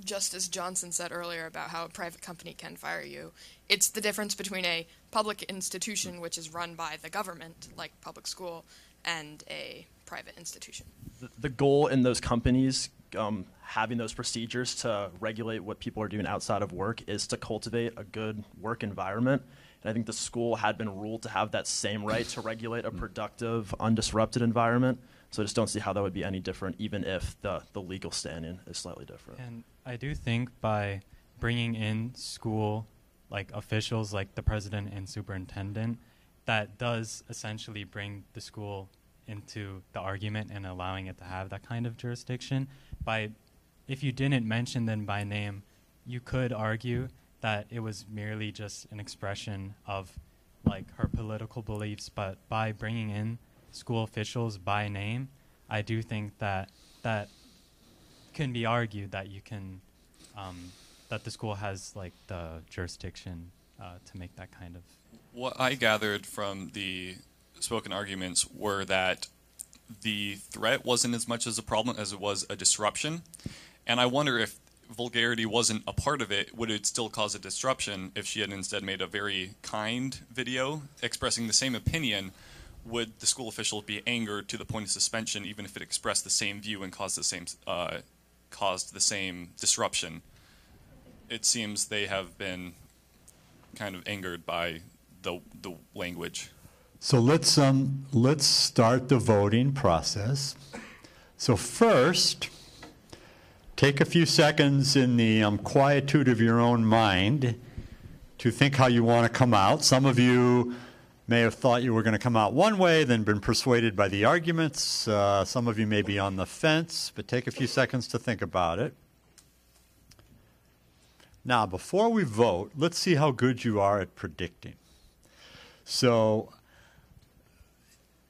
Justice Johnson said earlier about how a private company can fire you. It's the difference between a public institution, which is run by the government, like public school, and a private institution. The goal in those companies having those procedures to regulate what people are doing outside of work is to cultivate a good work environment. And I think the school had been ruled to have that same right to regulate a productive, undisrupted environment. So I just don't see how that would be any different, even if the legal standing is slightly different. And I do think by bringing in school officials like the president and superintendent, that does essentially bring the school into the argument and allowing it to have that kind of jurisdiction. If you didn't mention them by name, you could argue that it was merely just an expression of her political beliefs, but by bringing in school officials by name, I do think that can be argued that you can that the school has the jurisdiction to make that kind of. What I gathered from the spoken arguments were that the threat wasn't as much as a problem as it was a disruption. And I wonder if vulgarity wasn't a part of it, would it still cause a disruption if she had instead made a very kind video expressing the same opinion? Would the school official be angered to the point of suspension even if it expressed the same view and caused the same disruption? It seems they have been kind of angered by the language. So let's start the voting process. So first, take a few seconds in the quietude of your own mind to think how you want to come out. Some of you may have thought you were going to come out one way, then been persuaded by the arguments. Some of you may be on the fence, but take a few seconds to think about it. Now, before we vote, let's see how good you are at predicting. So,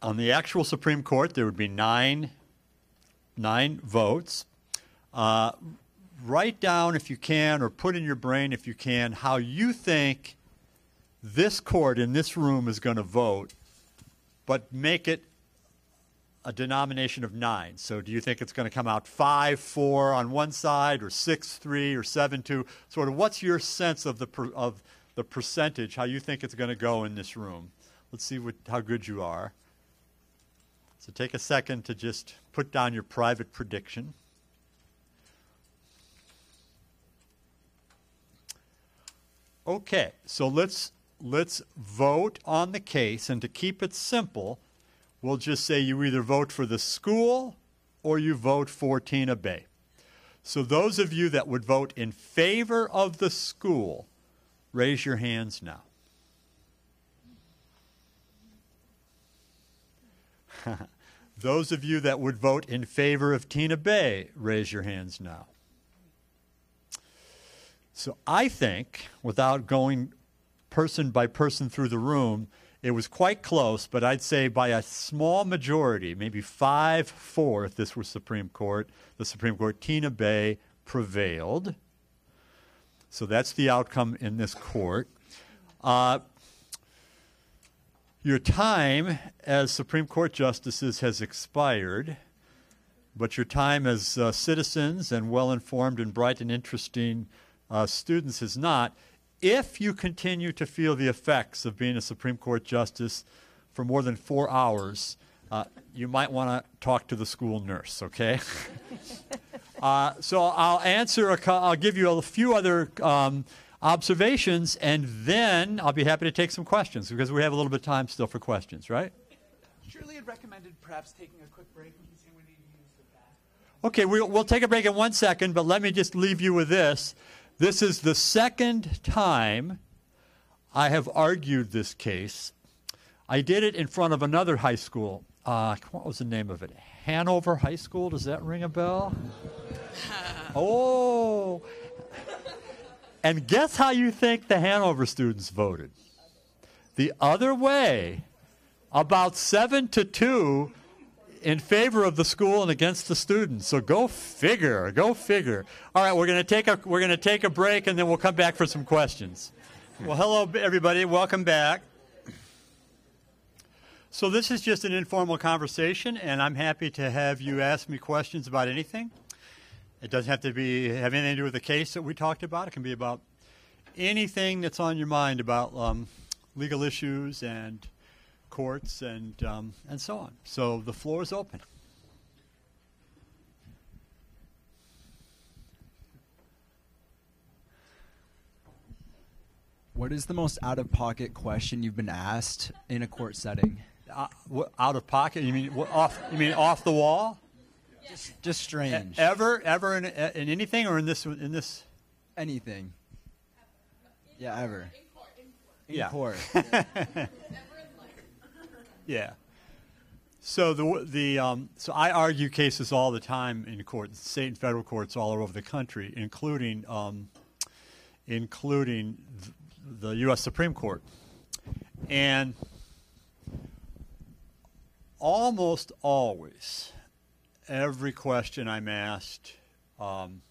on the actual Supreme Court, there would be nine votes. Write down, if you can, or put in your brain, if you can, how you think this court in this room is going to vote, but make it a denomination of 9. So do you think it's going to come out 5-4 on one side, or 6-3, or 7-2? Sort of what's your sense of the percentage, how you think it's going to go in this room? Let's see how good you are. So take a second to just put down your private prediction. Okay, so let's vote on the case, and to keep it simple, we'll just say you either vote for the school or you vote for Tina Bay. So those of you that would vote in favor of the school, raise your hands now. Those of you that would vote in favor of Tina Bay, raise your hands now. So I think, without going person by person through the room, it was quite close, but I'd say by a small majority, maybe 5-4 if this were Supreme Court, the Supreme Court, Tina Bay prevailed. So that's the outcome in this court. Your time as Supreme Court justices has expired, but your time as citizens and well-informed and bright and interesting students has not. If you continue to feel the effects of being a Supreme Court justice for more than 4 hours, you might want to talk to the school nurse, okay? So I'll give you a few other observations, and then I'll be happy to take some questions, because we have a little bit of time still for questions, right? Shirley had recommended perhaps taking a quick break in case anyone needed to use the bathroom. Okay, we'll take a break in 1 second, but let me just leave you with this. This is the second time I have argued this case. I did it in front of another high school. What was the name of it? Hanover High School? Does that ring a bell? Oh. And guess how you think the Hanover students voted? The other way, about 7-2 in favor of the school and against the students. So go figure, go figure. All right, we're going to take a break, and then we'll come back for some questions. Well, hello, everybody. Welcome back. So this is just an informal conversation, and I'm happy to have you ask me questions about anything. It doesn't have to have anything to do with the case that we talked about. It can be about anything that's on your mind about legal issues and courts and so on. So the floor is open. What is the most out-of-pocket question you've been asked in a court setting? Out of pocket? You mean off? You mean off the wall? Just strange. Ever in anything, or in this? Anything. Yeah, ever. In Yeah. court. Yeah. So so I argue cases all the time in court, state and federal courts all over the country, including the U.S. Supreme Court, and almost always, every question I'm asked, I'm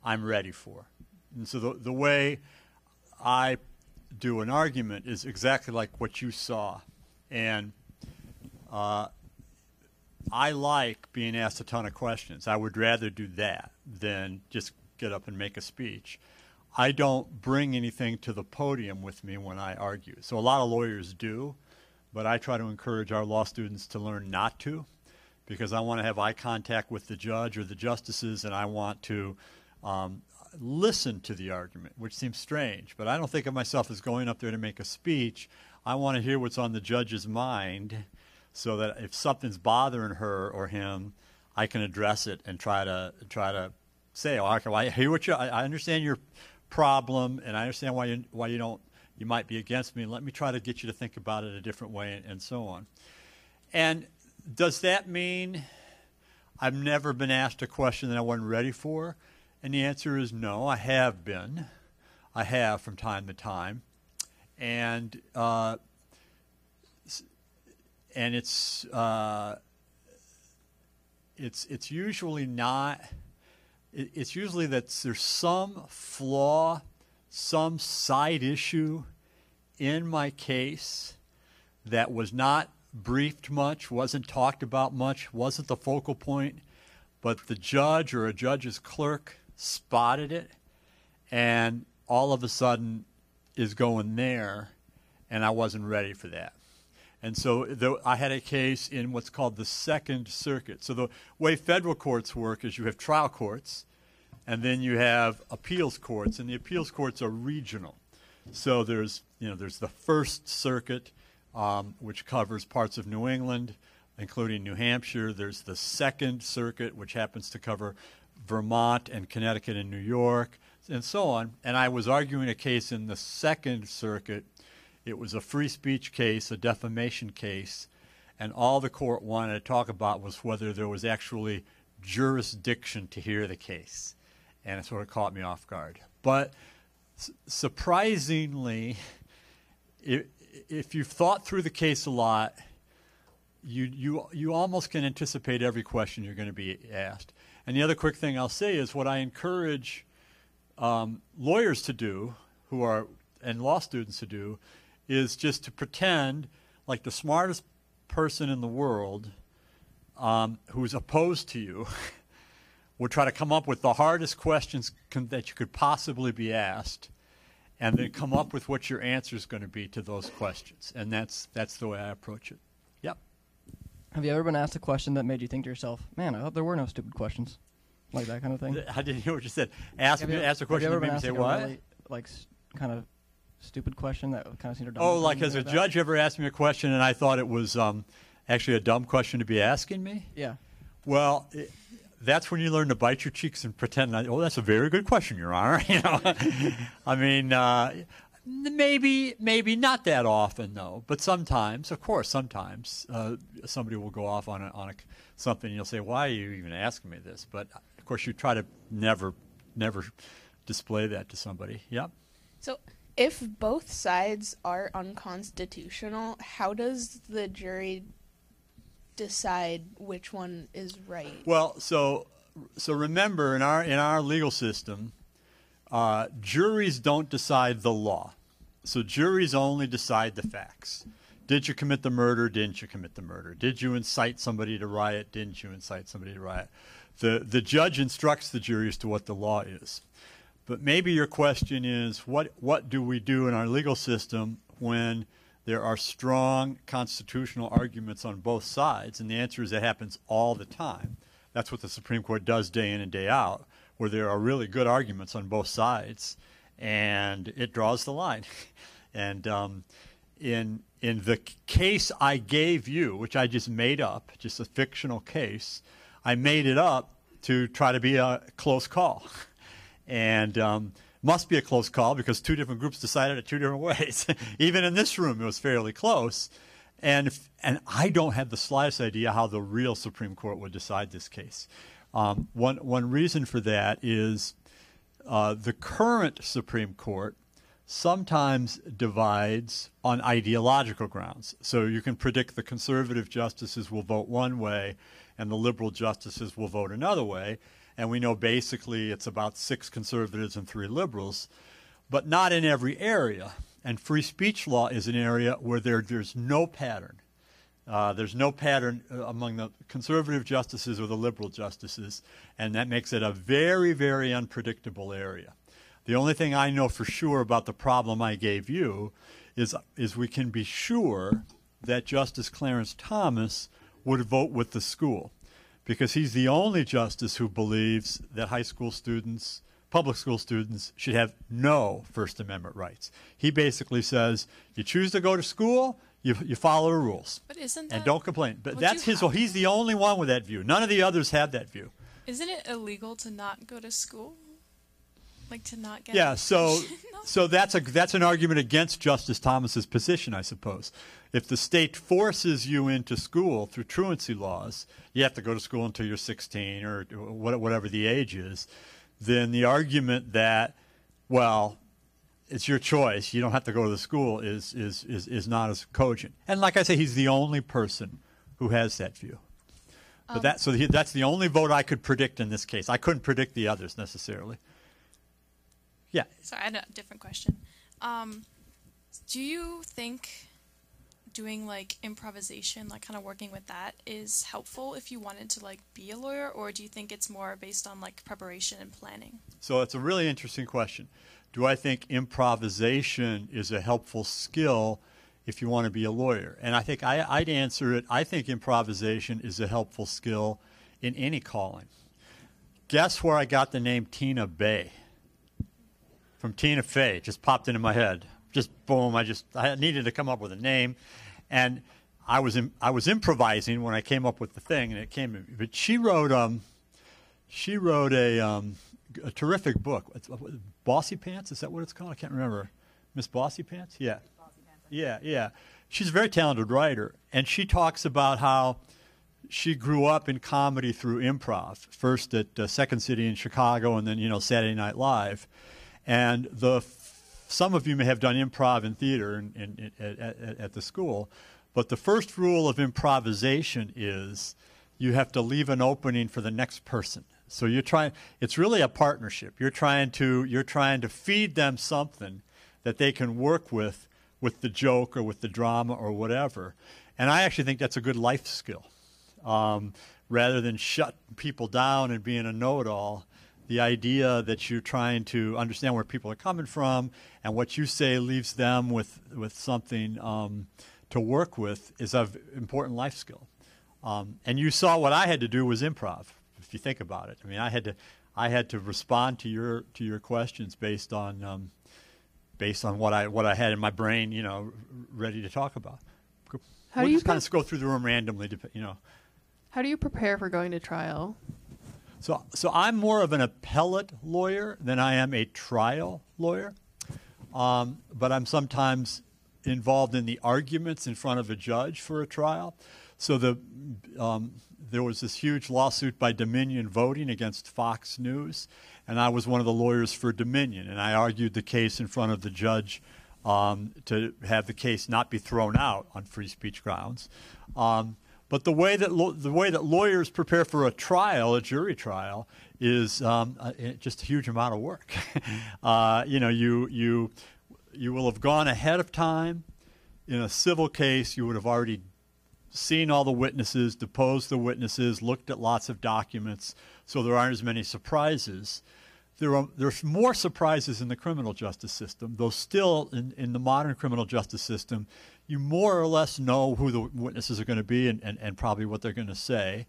ready for. And so the way I do an argument is exactly like what you saw. And I like being asked a ton of questions. I would rather do that than just get up and make a speech. I don't bring anything to the podium with me when I argue. So a lot of lawyers do, but I try to encourage our law students to learn not to, because I want to have eye contact with the judge or the justices, and I want to listen to the argument, which seems strange. But I don't think of myself as going up there to make a speech. I want to hear what's on the judge's mind, so that if something's bothering her or him, I can address it and try to say, "Oh, okay, well, I hear what I understand your problem, and I understand why you might be against me. Let me try to get you to think about it a different way," and so on. And does that mean I've never been asked a question that I wasn't ready for? And the answer is no. I have been. I have from time to time, and it's usually not. It's usually that there's some flaw, some side issue in my case that was not briefed much, wasn't talked about much, wasn't the focal point, but the judge or a judge's clerk spotted it and all of a sudden is going there, and I wasn't ready for that. And so I had a case in what's called the Second Circuit. So the way federal courts work is you have trial courts, and then you have appeals courts, and the appeals courts are regional. So there's the First Circuit, which covers parts of New England, including New Hampshire. There's the Second Circuit, which happens to cover Vermont and Connecticut and New York, and so on. And I was arguing a case in the Second Circuit. It was a free speech case, a defamation case, and all the court wanted to talk about was whether there was actually jurisdiction to hear the case. And it sort of caught me off guard. But surprisingly, if you've thought through the case a lot, you almost can anticipate every question you're going to be asked. And the other quick thing I'll say is what I encourage lawyers to do, and law students to do, is just to pretend like the smartest person in the world who's opposed to you would try to come up with the hardest questions that you could possibly be asked, and then come up with what your answer is going to be to those questions. And that's the way I approach it. Yep. Have you ever been asked a question that made you think to yourself, man, I thought there were no stupid questions? Like that kind of thing? I didn't hear what you said. Ask a question that made me say what? Really, kind of stupid question that kind of seemed to Oh, like has a judge ever asked me a question and I thought it was actually a dumb question to be asking me? Yeah. Well, that's when you learn to bite your cheeks and pretend. Oh, that's a very good question, Your Honor. You know, I mean, maybe not that often though, but sometimes, of course, sometimes somebody will go off on something, and you'll say, "Why are you even asking me this?" But of course, you try to never display that to somebody. Yep. So, if both sides are unconstitutional, how does the jury decide which one is right? Well, so remember, in our legal system, juries don't decide the law. So juries only decide the facts. Did you commit the murder? Didn't you commit the murder? Did you incite somebody to riot? Didn't you incite somebody to riot? The judge instructs the jury as to what the law is. But maybe your question is, what do we do in our legal system when there are strong constitutional arguments on both sides? And the answer is it happens all the time. That's what the Supreme Court does day in and day out, where there are really good arguments on both sides, and it draws the line. And in the case I gave you, which I just made up, just a fictional case, I made it up to try to be a close call. And must be a close call because two different groups decided it two different ways. Even in this room, it was fairly close. And I don't have the slightest idea how the real Supreme Court would decide this case. One reason for that is the current Supreme Court sometimes divides on ideological grounds. So you can predict the conservative justices will vote one way and the liberal justices will vote another way. And we know basically it's about 6 conservatives and 3 liberals, but not in every area. And free speech law is an area where there's no pattern. There's no pattern among the conservative justices or the liberal justices, and that makes it a very, very unpredictable area. The only thing I know for sure about the problem I gave you is we can be sure that Justice Clarence Thomas would vote with the school, because he's the only justice who believes that high school students, public school students, should have no First Amendment rights. He basically says, you choose to go to school, you follow the rules. But isn't and that, don't complain. But that's his. Well, he's the only one with that view. None of the others have that view. Isn't it illegal to not go to school? Like to not get Yeah, so that's an argument against Justice Thomas's position, I suppose. If the state forces you into school through truancy laws, you have to go to school until you're 16 or whatever the age is, then the argument that, well, it's your choice, you don't have to go to the school is not as cogent. And like I say, he's the only person who has that view. But that's the only vote I could predict in this case. I couldn't predict the others necessarily. Yeah. Sorry, I had a different question. Do you think doing like improvisation, like kind of working with that, is helpful if you wanted to like be a lawyer, or do you think it's more based on like preparation and planning? So it's a really interesting question. Do I think improvisation is a helpful skill if you want to be a lawyer? And I think I'd answer it, I think improvisation is a helpful skill in any calling. Guess where I got the name Tina Bay? From Tina Fey. Just popped into my head. Just boom, I needed to come up with a name. And I was improvising when I came up with the thing, and it came. But she wrote a terrific book. Bossy Pants, is that what it's called? I can't remember. Miss Bossy Pants? Yeah. Yeah. She's a very talented writer, and she talks about how she grew up in comedy through improv, first at Second City in Chicago, and then Saturday Night Live. And some of you may have done improv in theater at the school, but the first rule of improvisation is you have to leave an opening for the next person. So it's really a partnership. You're trying to feed them something that they can work with the joke or with the drama or whatever. And I actually think that's a good life skill. Rather than shut people down and being a know-it-all, the idea that you're trying to understand where people are coming from and what you say leaves them with something to work with is an important life skill. And you saw what I had to do was improv, if you think about it. I mean, I had to respond to your questions based on what I had in my brain, ready to talk about. We'll just kind of go through the room randomly, How do you prepare for going to trial? So I'm more of an appellate lawyer than I am a trial lawyer, but I'm sometimes involved in the arguments in front of a judge for a trial. So there was this huge lawsuit by Dominion Voting against Fox News, and I was one of the lawyers for Dominion, and I argued the case in front of the judge to have the case not be thrown out on free speech grounds. But the way that lawyers prepare for a trial, a jury trial, is just a huge amount of work. You will have gone ahead of time. In a civil case, you would have already seen all the witnesses, deposed the witnesses, looked at lots of documents, so there aren't as many surprises. There's more surprises in the criminal justice system, though still in the modern criminal justice system, you more or less know who the witnesses are going to be and probably what they're going to say.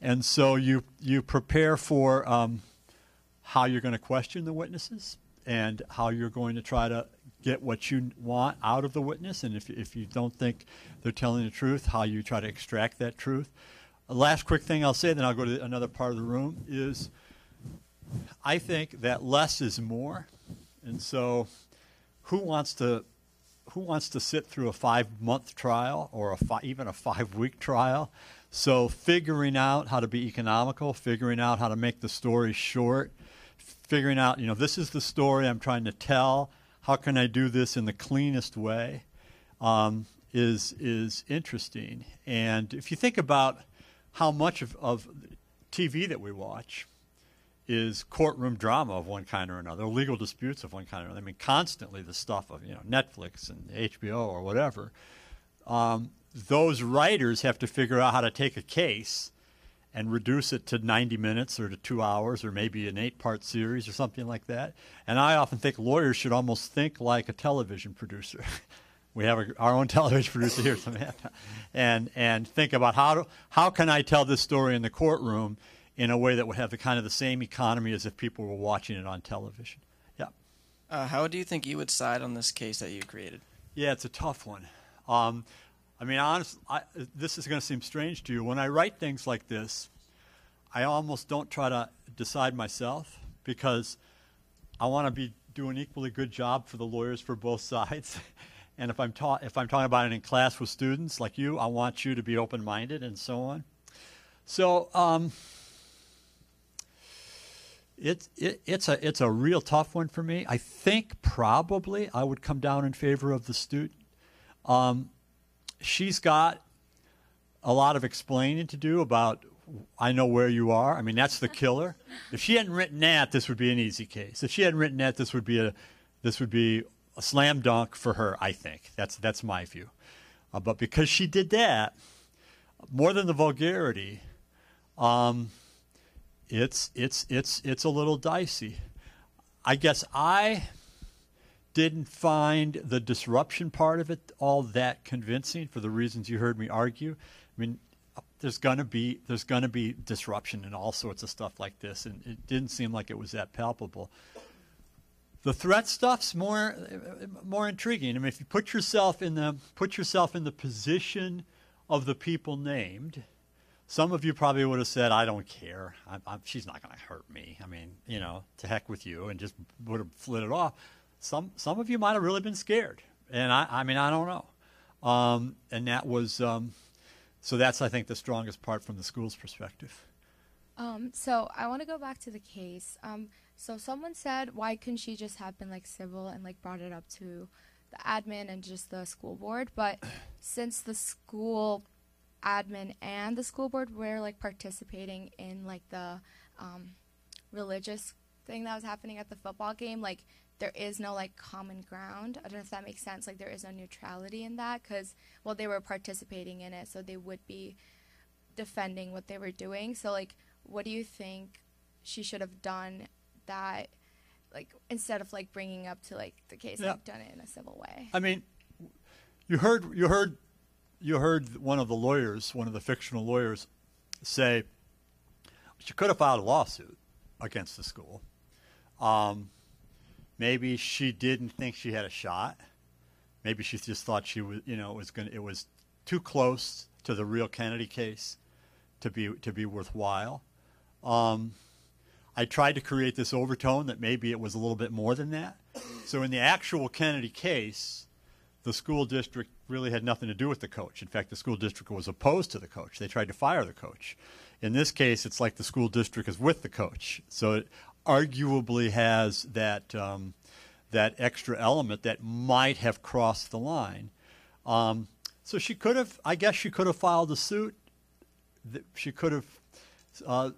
And so you prepare for how you're going to question the witnesses and how you're going to try to get what you want out of the witness. And if you don't think they're telling the truth, how you try to extract that truth. A last quick thing I'll say, then I'll go to another part of the room, is I think that less is more. And so who wants to sit through a 5-month trial or even a 5-week trial? So figuring out how to be economical, figuring out how to make the story short, figuring out, this is the story I'm trying to tell. How can I do this in the cleanest way is interesting. And if you think about how much of TV that we watch is courtroom drama of one kind or another, legal disputes of one kind or another. I mean, constantly the stuff of Netflix and HBO or whatever. Those writers have to figure out how to take a case and reduce it to 90 minutes or to 2 hours or maybe an 8-part series or something like that. And I often think lawyers should almost think like a television producer. We have our own television producer here, Samantha, and think about how can I tell this story in the courtroom in a way that would have the same economy as if people were watching it on television. Yeah. How do you think you would side on this case that you created? Yeah, it's a tough one. I mean, honestly, this is going to seem strange to you. When I write things like this, I almost don't try to decide myself because I want to be doing an equally good job for the lawyers for both sides. And if I'm talking about it in class with students like you, I want you to be open-minded and so on. So it's a real tough one for me. I think probably I would come down in favor of the student. She's got a lot of explaining to do about, I know where you are. I mean, that's the killer. If she hadn't written that, this would be an easy case. If she hadn't written that, this would be a slam dunk for her, I think. That's my view. But because she did that, more than the vulgarity, it's a little dicey. I guess I didn't find the disruption part of it all that convincing for the reasons you heard me argue. I mean, there's going to be disruption and all sorts of stuff like this, and it didn't seem like it was that palpable. The threat stuff's more intriguing. I mean, if you put yourself in the position of the people named, some of you probably would have said, "I don't care. She's not going to hurt me. I mean, to heck with you," and just would have fled it off. Some of you might have really been scared, and I mean, I don't know. And that was so that's, I think, the strongest part from the school's perspective. So I want to go back to the case. So someone said, why couldn't she just have been civil and brought it up to the admin and just the school board? But since the school admin and the school board were participating in the religious thing that was happening at the football game, there is no common ground. I don't know if that makes sense. There is no neutrality in that because, they were participating in it, so they would be defending what they were doing. So what do you think she should have done that, instead of bringing up to the case, done it in a civil way? I mean, you heard one of the lawyers, one of the fictional lawyers, say she could have filed a lawsuit against the school. Maybe she didn't think she had a shot. Maybe she just thought she was, it was too close to the real Kennedy case to be worthwhile. I tried to create this overtone that maybe it was a little bit more than that. So in the actual Kennedy case, the school district really had nothing to do with the coach. In fact, the school district was opposed to the coach. They tried to fire the coach. In this case, it's like the school district is with the coach. So it arguably has that that extra element that might have crossed the line. So she could have, I guess she could have filed a suit. She could have,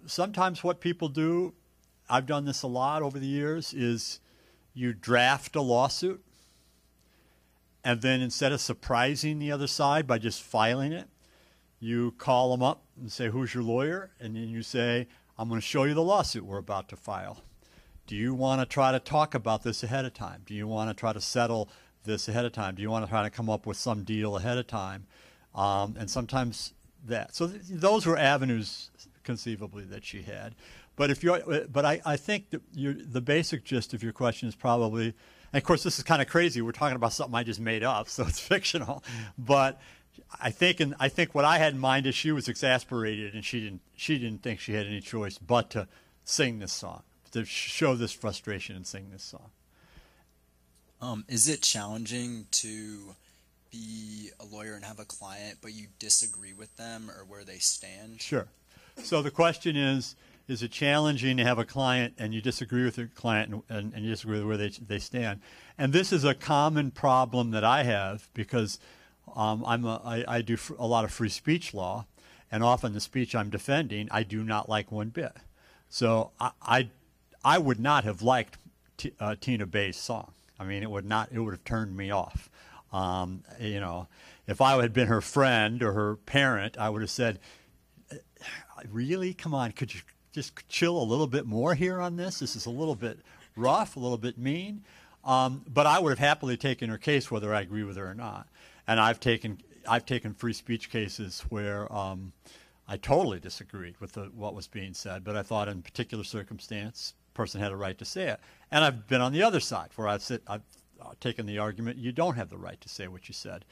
sometimes what people do, I've done this a lot over the years, is you draft a lawsuit, and then instead of surprising the other side by just filing it, you call them up and say, who's your lawyer? And then you say, I'm going to show you the lawsuit we're about to file. Do you want to try to talk about this ahead of time? Do you want to try to settle this ahead of time? Do you want to try to come up with some deal ahead of time? And sometimes that. So those were avenues conceivably that she had. But I think that the basic gist of your question is probably, and of course this is kind of crazy. We're talking about something I just made up, so it's fictional. But I think what I had in mind is she was exasperated, and she didn't think she had any choice but to sing this song, to show this frustration and sing this song. Is it challenging to be a lawyer and have a client, but you disagree with them or where they stand? Sure. So the question is it challenging to have a client and you disagree with your client and you disagree with where they stand? And this is a common problem that I have because I do a lot of free speech law, and often the speech I'm defending I do not like one bit. So I would not have liked Tina Bay's song. I mean, it would have turned me off. If I had been her friend or her parent, I would have said, really? Come on, could you just chill a little bit more here on this? This is a little bit rough, a little bit mean. But I would have happily taken her case whether I agree with her or not. And I've taken free speech cases where I totally disagreed with what was being said, but I thought in a particular circumstance, the person had a right to say it. And I've been on the other side where I've taken the argument you don't have the right to say what you said.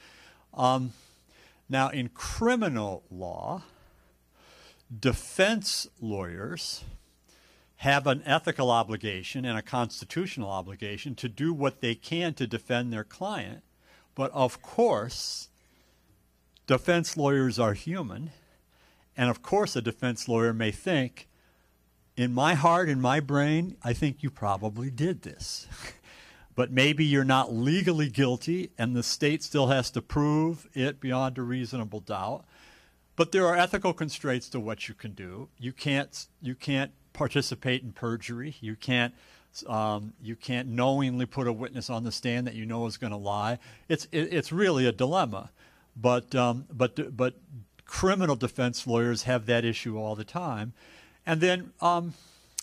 Now, in criminal law, defense lawyers have an ethical obligation and a constitutional obligation to do what they can to defend their client. But of course, defense lawyers are human. And of course, a defense lawyer may think, in my heart, in my brain, I think you probably did this. But maybe you're not legally guilty, and the state still has to prove it beyond a reasonable doubt. But there are ethical constraints to what you can do. You can't participate in perjury. You can't knowingly put a witness on the stand that you know is going to lie. It's really a dilemma. But criminal defense lawyers have that issue all the time. And then, of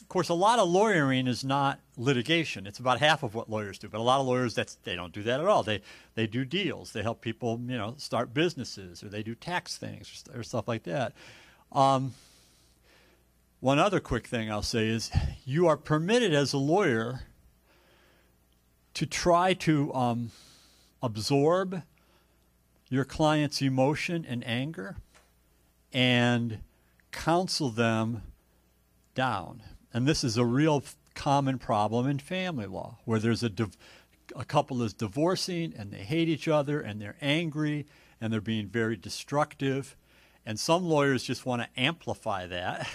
course, a lot of lawyering is not litigation. It's about half of what lawyers do. But a lot of lawyers, they don't do that at all. They do deals. They help people, start businesses, or they do tax things or stuff like that. One other quick thing I'll say is you are permitted as a lawyer to try to absorb your client's emotion and anger and counsel them down. And this is a real common problem in family law, where there's a couple is divorcing and they hate each other and they're angry and they're being very destructive. And some lawyers just want to amplify that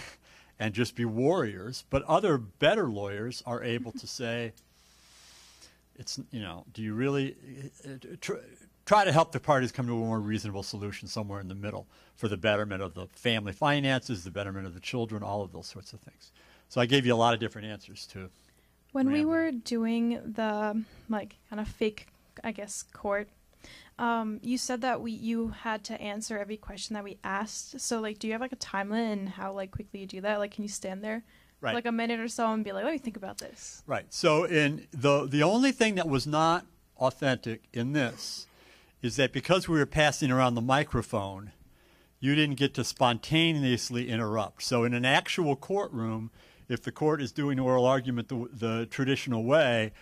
and just be warriors. But other better lawyers are able to say, do you really try to help the parties come to a more reasonable solution somewhere in the middle for the betterment of the family finances, the betterment of the children, all of those sorts of things. So I gave you a lot of different answers too. When we were doing the kind of fake, I guess, court, you said that you had to answer every question that we asked. So do you have a time limit and how quickly you do that? Can you stand there for a minute or so and be like, let me think about this? Right. So in the only thing that was not authentic in this is that because we were passing around the microphone, you didn't get to spontaneously interrupt. So in an actual courtroom, if the court is doing oral argument the traditional way,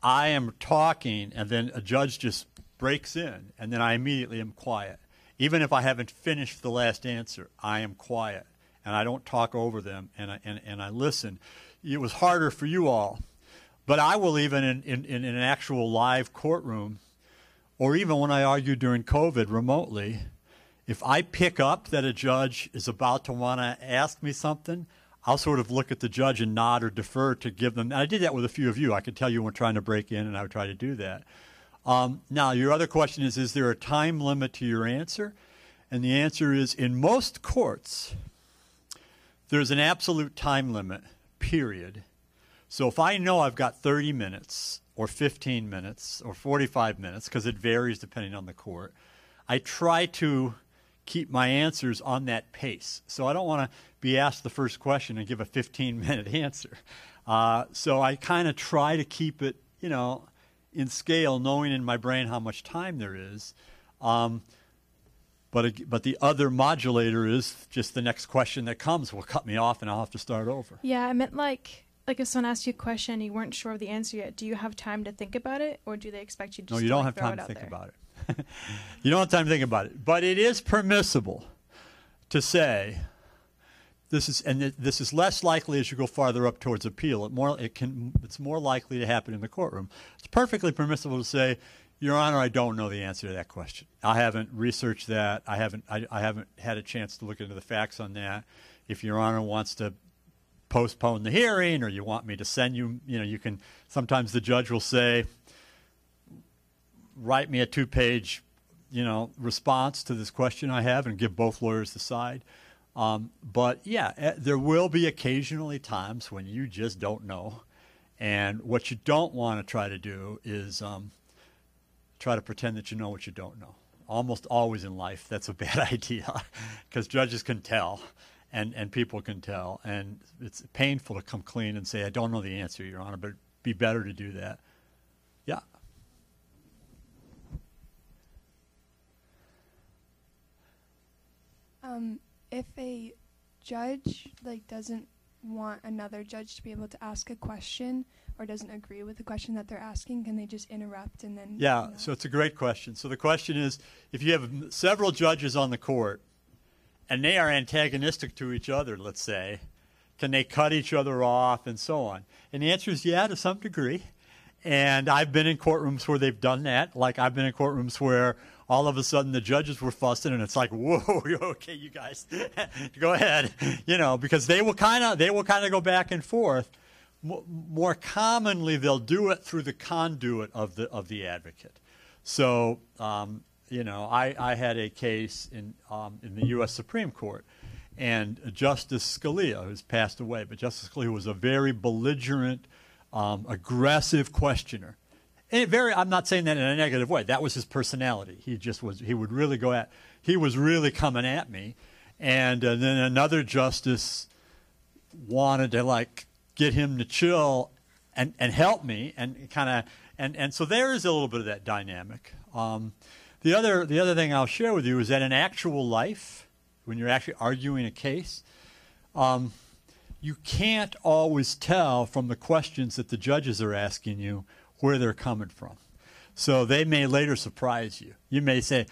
I am talking and then a judge just breaks in and then I immediately am quiet. Even if I haven't finished the last answer, I am quiet and I don't talk over them and I listen. it was harder for you all. But I will even in an actual live courtroom, or even when I argue during COVID remotely, if I pick up that a judge is about to want to ask me something, I'll sort of look at the judge and nod or defer to give them. And I did that with a few of you. I could tell you when trying to break in, and I would try to do that. Now, your other question is there a time limit to your answer? And the answer is, in most courts, there's an absolute time limit, period. So if I know I've got 30 minutes or 15 minutes or 45 minutes, because it varies depending on the court, I try to keep my answers on that pace. So I don't want to be asked the first question and give a 15-minute answer. So I kind of try to keep it, in scale, knowing in my brain how much time there is. But the other modulator is just the next question that comes will cut me off and I'll have to start over. Yeah, I meant like if someone asked you a question and you weren't sure of the answer yet, do you have time to think about it, or do they expect you to just No, you don't have throw time it to out think there? about it. You don't have time to think about it. But it is permissible to say this is less likely as you go farther up towards appeal. It's more likely to happen in the courtroom. It's perfectly permissible to say, Your Honor, I don't know the answer to that question. I haven't researched that. I haven't had a chance to look into the facts on that. If Your Honor wants to postpone the hearing, or you want me to send you, you can. Sometimes the judge will say, write me a 2-page, response to this question I have, and give both lawyers the side. But yeah, there will be occasionally times when you just don't know, and what you don't want to try to do is try to pretend that you know what you don't know. Almost always in life, that's a bad idea, because judges can tell, and people can tell, and it's painful to come clean and say, I don't know the answer, Your Honor, but it'd be better to do that. Yeah. If a judge doesn't want another judge to be able to ask a question, or doesn't agree with the question that they're asking, can they just interrupt and then? Yeah, so it's a great question. So the question is, if you have several judges on the court and they are antagonistic to each other, let's say, can they cut each other off and so on? And the answer is yeah, to some degree. And I've been in courtrooms where they've done that. Like I've been in courtrooms where all of a sudden the judges were fussing, and it's like, whoa, okay, you guys, go ahead, because they will kind of go back and forth. More commonly, they'll do it through the conduit of the advocate. So, I had a case in the U.S. Supreme Court, and Justice Scalia, who's passed away, but Justice Scalia was a very belligerent, aggressive questioner. And I'm not saying that in a negative way. That was his personality. He would really he was really coming at me. And then another justice wanted to get him to chill and help me and and so there is a little bit of that dynamic. The other thing I'll share with you is that in actual life, when you're actually arguing a case, you can't always tell from the questions that the judges are asking you where they're coming from. So they may later surprise you. You may say,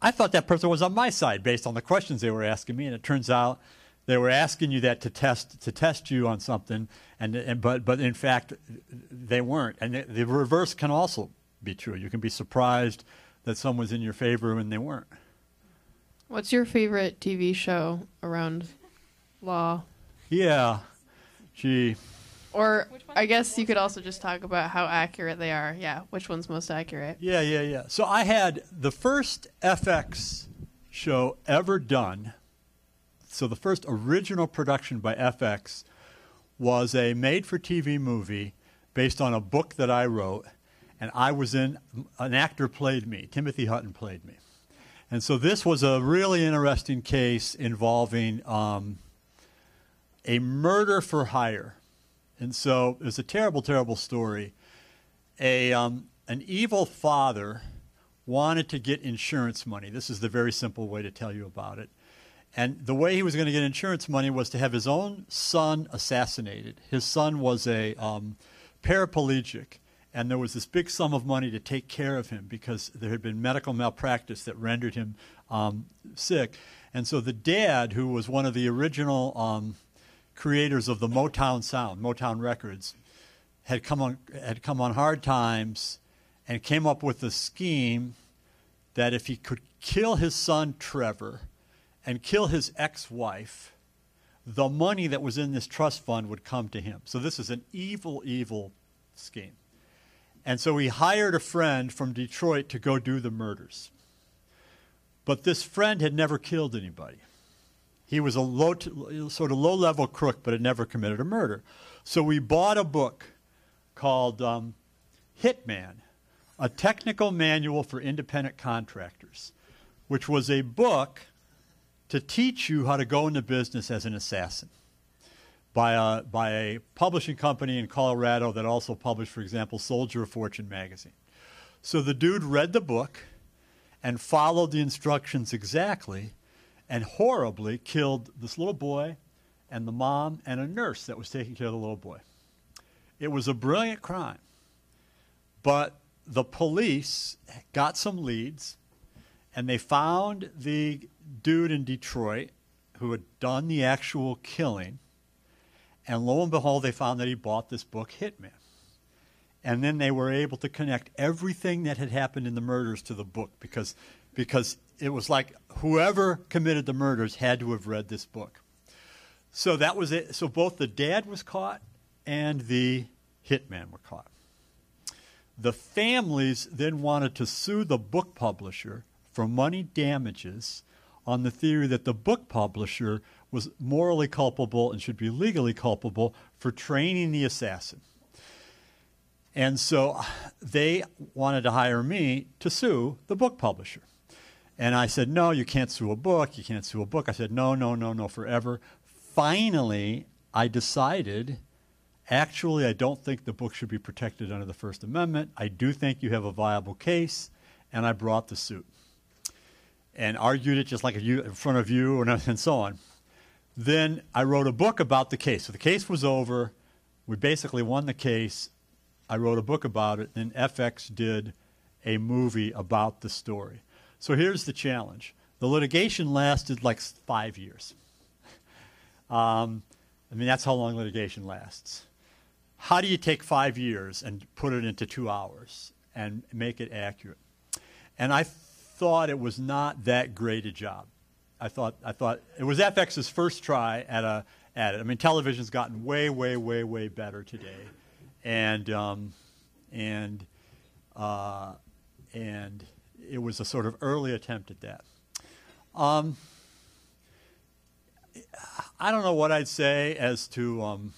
I thought that person was on my side based on the questions they were asking me, and it turns out they were asking you that to test you on something, but in fact they weren't. And the reverse can also be true. You can be surprised that someone's in your favor when they weren't. What's your favorite TV show around law? Yeah, gee. Or I guess you could also just talk about how accurate they are. Yeah, which one's most accurate? Yeah. So I had the first FX show ever done. So the first original production by FX was a made-for-TV movie based on a book that I wrote, and I was an actor played me. Timothy Hutton played me. And so this was a really interesting case involving a murder for hire. And so it was a terrible, terrible story. An evil father wanted to get insurance money. This is the very simple way to tell you about it. And the way he was going to get insurance money was to have his own son assassinated. His son was a paraplegic, and there was this big sum of money to take care of him because there had been medical malpractice that rendered him sick. And so the dad, who was one of the original creators of the Motown sound, Motown Records, had come on hard times and came up with a scheme that if he could kill his son Trevor and kill his ex-wife, the money that was in this trust fund would come to him. So this is an evil, evil scheme. And so he hired a friend from Detroit to go do the murders. But this friend had never killed anybody. He was a sort of low-level crook, but had never committed a murder. So we bought a book called Hitman, A Technical Manual for Independent Contractors, which was a book to teach you how to go into business as an assassin by a publishing company in Colorado that also published, for example, Soldier of Fortune magazine. So the dude read the book and followed the instructions exactly and horribly killed this little boy and the mom and a nurse that was taking care of the little boy. It was a brilliant crime. But the police got some leads, and they found the dude in Detroit who had done the actual killing, and lo and behold, they found that he bought this book, Hitman. And then they were able to connect everything that had happened in the murders to the book because it was like whoever committed the murders had to have read this book. So that was it. So both the dad was caught and the hitman were caught. The families then wanted to sue the book publisher for money damages on the theory that the book publisher was morally culpable and should be legally culpable for training the assassin. And so they wanted to hire me to sue the book publisher. And I said, no, you can't sue a book. You can't sue a book. I said, no, forever. Finally, I decided, actually, I don't think the book should be protected under the First Amendment. I do think you have a viable case, and I brought the suit and argued it just like in front of you and so on. Then I wrote a book about the case. So the case was over. We basically won the case. I wrote a book about it, and FX did a movie about the story. So here's the challenge. The litigation lasted like 5 years. I mean, that's how long litigation lasts. How do you take 5 years and put it into 2 hours and make it accurate? And I thought it was not that great a job. I thought it was FX's first try at it. I mean, television's gotten way, way, way, way better today, and it was a sort of early attempt at that. I don't know what I'd say as to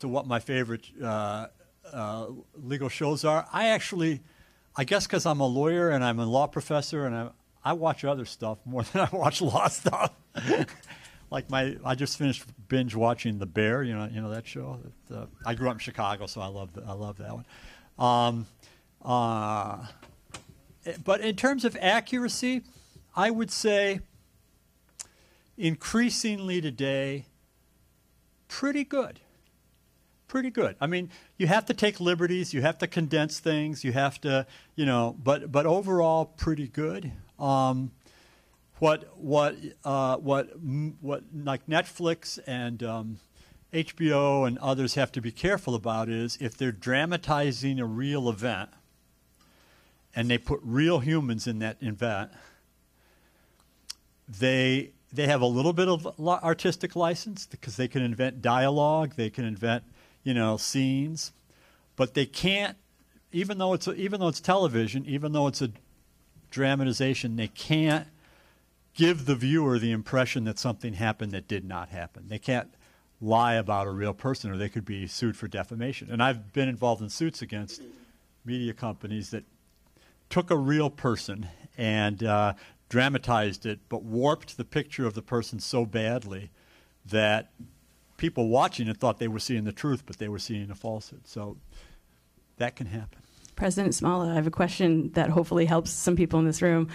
what my favorite legal shows are. I guess because I'm a lawyer and I'm a law professor and I watch other stuff more than I watch law stuff. Like I just finished binge watching The Bear. You know that show. I grew up in Chicago, so I love that one. But in terms of accuracy, I would say increasingly today, pretty good. Pretty good. I mean, you have to take liberties, you have to condense things, you have to, but overall, pretty good. What like Netflix and HBO and others have to be careful about is if they're dramatizing a real event and they put real humans in that event, they have a little bit of artistic license because they can invent dialogue, they can invent scenes, but they can't. Even though it's television, even though it's a dramatization, they can't give the viewer the impression that something happened that did not happen. They can't lie about a real person, or they could be sued for defamation. And I've been involved in suits against media companies that took a real person and dramatized it, but warped the picture of the person so badly that people watching it thought they were seeing the truth, but they were seeing a falsehood. So that can happen. President Smala, I have a question that hopefully helps some people in this room.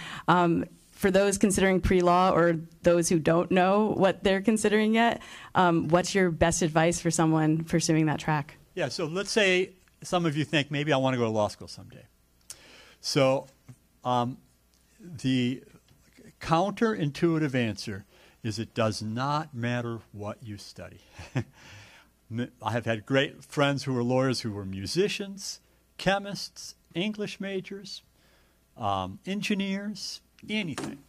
For those considering pre-law or those who don't know what they're considering yet, what's your best advice for someone pursuing that track? Yeah, so let's say some of you think maybe I want to go to law school someday. So the counterintuitive answer is it does not matter what you study. I have had great friends who were lawyers who were musicians, chemists, English majors, engineers, anything.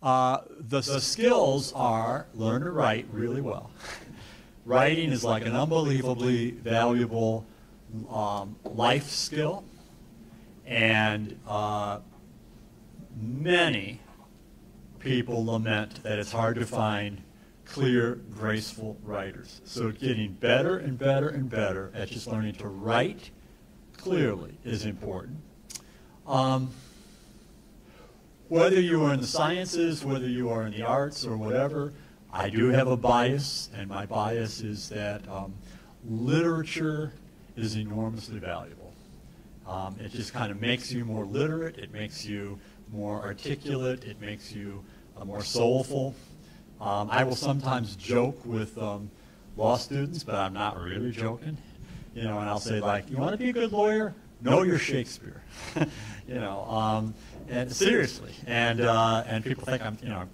The skills are learn to write really well. Writing is like an unbelievably valuable life skill, and many people lament that it's hard to find clear, graceful writers. So getting better and better and better at just learning to write clearly is important. Whether you are in the sciences, whether you are in the arts or whatever, I do have a bias, and my bias is that literature is enormously valuable. It just kind of makes you more literate, it makes you more articulate, it makes you more soulful. I will sometimes joke with law students, but I'm not really joking. You know, and I'll say, like, you want to be a good lawyer? Know your Shakespeare. You know, and seriously, and people think I'm, you know,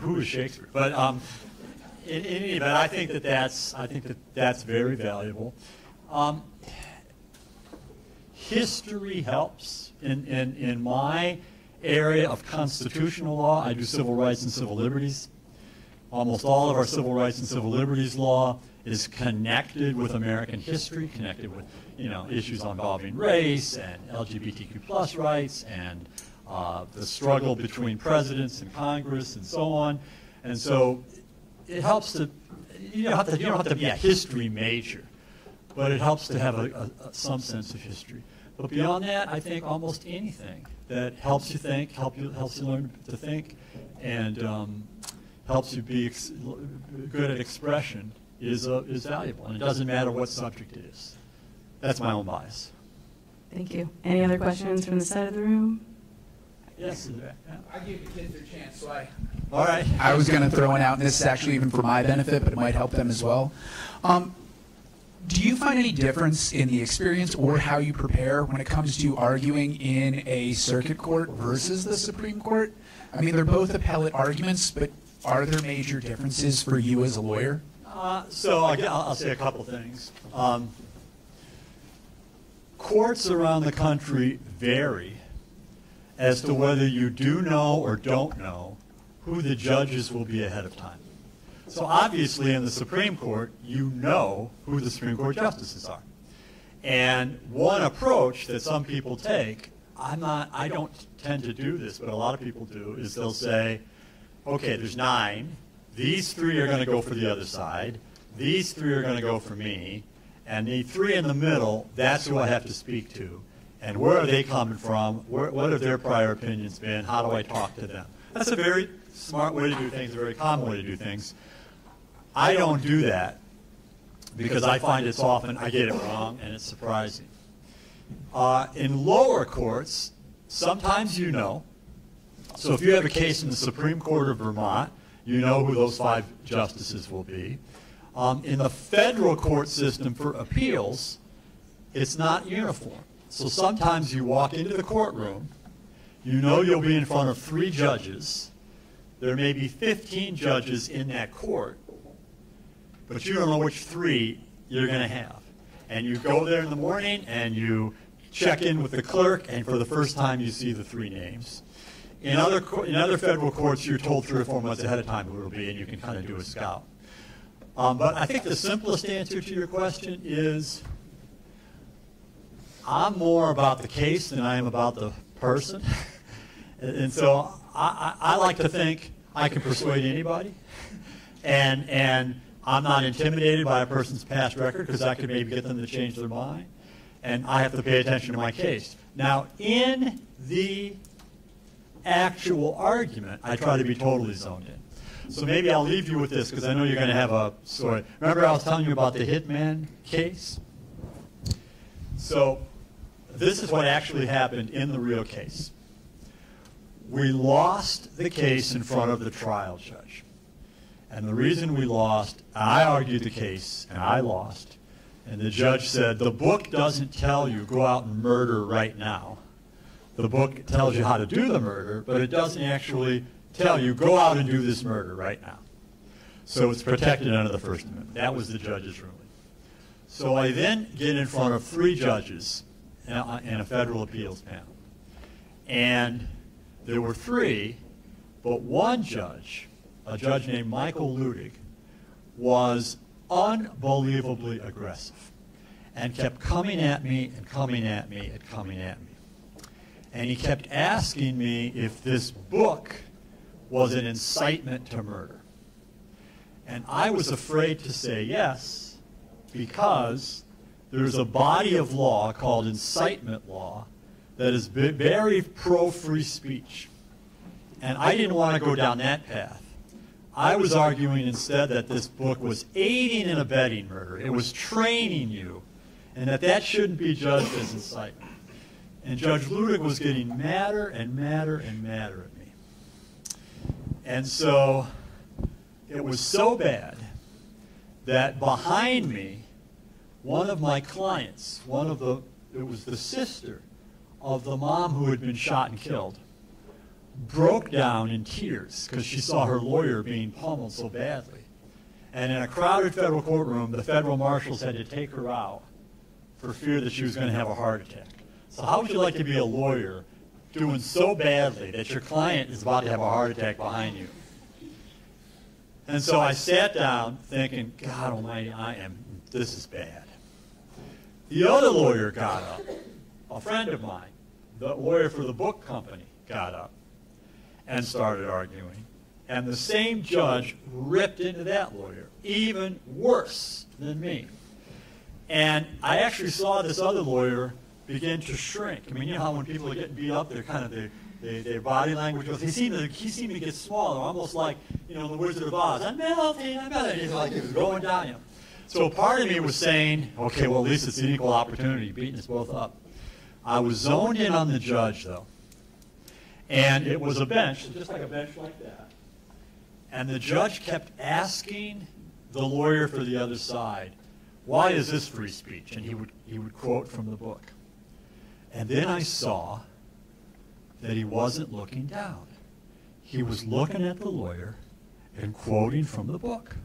who is Shakespeare? But in any event, I think that's very valuable. History helps. In my area of constitutional law, I do civil rights and civil liberties. Almost all of our civil rights and civil liberties law is connected with American history, connected with, you know, issues involving race and LGBTQ plus rights and the struggle between presidents and Congress and so on. And so it helps to, you don't have to be a history major, but it helps to have some sense of history. But beyond that, I think almost anything that helps you think, helps you learn to think, and helps you be good at expression is valuable. And it doesn't matter what subject it is. That's my own bias. Thank you. Any other questions from the side of the room? Yes. I gave the kids their chance, so all right. I was going to throw one out, and this is actually even for my benefit, but it might help them as well. Do you find any difference in the experience or how you prepare when it comes to arguing in a circuit court versus the Supreme Court? I mean, they're both appellate arguments, but are there major differences for you as a lawyer? So I'll say a couple things. Courts around the country vary as to whether you do know or don't know who the judges will be ahead of time. So obviously in the Supreme Court, you know who the Supreme Court justices are. And one approach that some people take, I don't tend to do this, but a lot of people do, is they'll say, okay, there's 9. These 3 are going to go for the other side. These 3 are going to go for me. And the 3 in the middle, that's who I have to speak to. And where are they coming from? What have their prior opinions been? How do I talk to them? That's a very smart way to do things, a very common way to do things. I don't do that because I find it's often I get it wrong and it's surprising. In lower courts, sometimes you know. So if you have a case in the Supreme Court of Vermont, you know who those 5 justices will be. In the federal court system for appeals, it's not uniform. So sometimes you walk into the courtroom, you know you'll be in front of 3 judges. There may be 15 judges in that court, but you don't know which 3 you're going to have. And you go there in the morning and you check in with the clerk, and for the first time you see the 3 names. In other federal courts, you're told 3 or 4 months ahead of time who it will be, and you can kind of do a scout. But I think the simplest answer to your question is I'm more about the case than I am about the person. And so I like to think I can persuade anybody. And I'm not intimidated by a person's past record because I could maybe get them to change their mind. And I have to pay attention to my case. Now, in the actual argument, I try to be totally zoned in. So maybe I'll leave you with this because I know you're going to have a story. Remember I was telling you about the Hitman case? So this is what actually happened in the real case. We lost the case in front of the trial judge. And the reason we lost, I argued the case and I lost. And the judge said, the book doesn't tell you go out and murder right now. The book tells you how to do the murder, but it doesn't actually tell you, go out and do this murder right now. So it's protected under the First Amendment. That was the judge's ruling. So I then get in front of 3 judges in a federal appeals panel. And there were 3, but one judge, a judge named Michael Ludig, was unbelievably aggressive and kept coming at me and coming at me and coming at me. And he kept asking me if this book was an incitement to murder. And I was afraid to say yes, because there's a body of law called incitement law that is very pro-free speech. And I didn't want to go down that path. I was arguing instead that this book was aiding and abetting murder. It was training you, and that shouldn't be judged as incitement. And Judge Ludig was getting madder and madder and madder at me. And so it was so bad that behind me, one of my clients, it was the sister of the mom who had been shot and killed, broke down in tears because she saw her lawyer being pummeled so badly. And in a crowded federal courtroom, the federal marshals had to take her out for fear that she was going to have a heart attack. So how would you like to be a lawyer doing so badly that your client is about to have a heart attack behind you? And so I sat down thinking, God almighty, this is bad. The other lawyer got up, a friend of mine, the lawyer for the book company, got up and started arguing. And the same judge ripped into that lawyer, even worse than me. And I actually saw this other lawyer begin to shrink. I mean, you know how when people are getting beat up, they're kind of, their body language goes, he seemed to get smaller, almost like, you know, the Wizard of Oz. I'm melting, I'm melting. It's like it was going down him. So part of me was saying, okay, well, at least it's an equal opportunity, beating us both up. I was zoned in on the judge, though. And it was a bench, just like a bench like that. And the judge kept asking the lawyer for the other side, why is this free speech? And he would quote from the book. And then I saw that he wasn't looking down. He was looking at the lawyer and quoting from the book.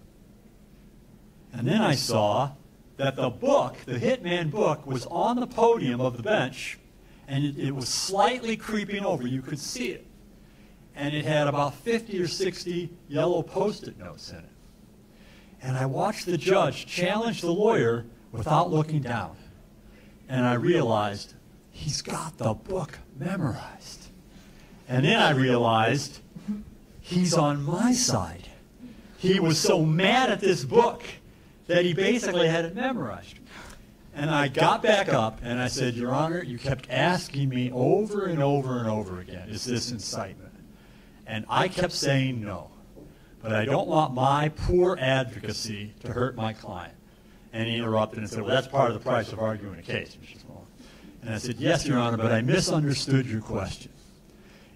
And then I saw that the book, the Hitman book, was on the podium of the bench, and it was slightly creeping over. You could see it. And it had about 50 or 60 yellow Post-it notes in it. And I watched the judge challenge the lawyer without looking down. And I realized he's got the book memorized. And then I realized he's on my side. He was so mad at this book that he basically had it memorized. And I got back up and I said, Your Honor, you kept asking me over and over and over again, is this incitement? And I kept saying no. But I don't want my poor advocacy to hurt my client. And he interrupted and said, well, that's part of the price of arguing a case, Mr. Small. And I said, yes, Your Honor, but I misunderstood your question.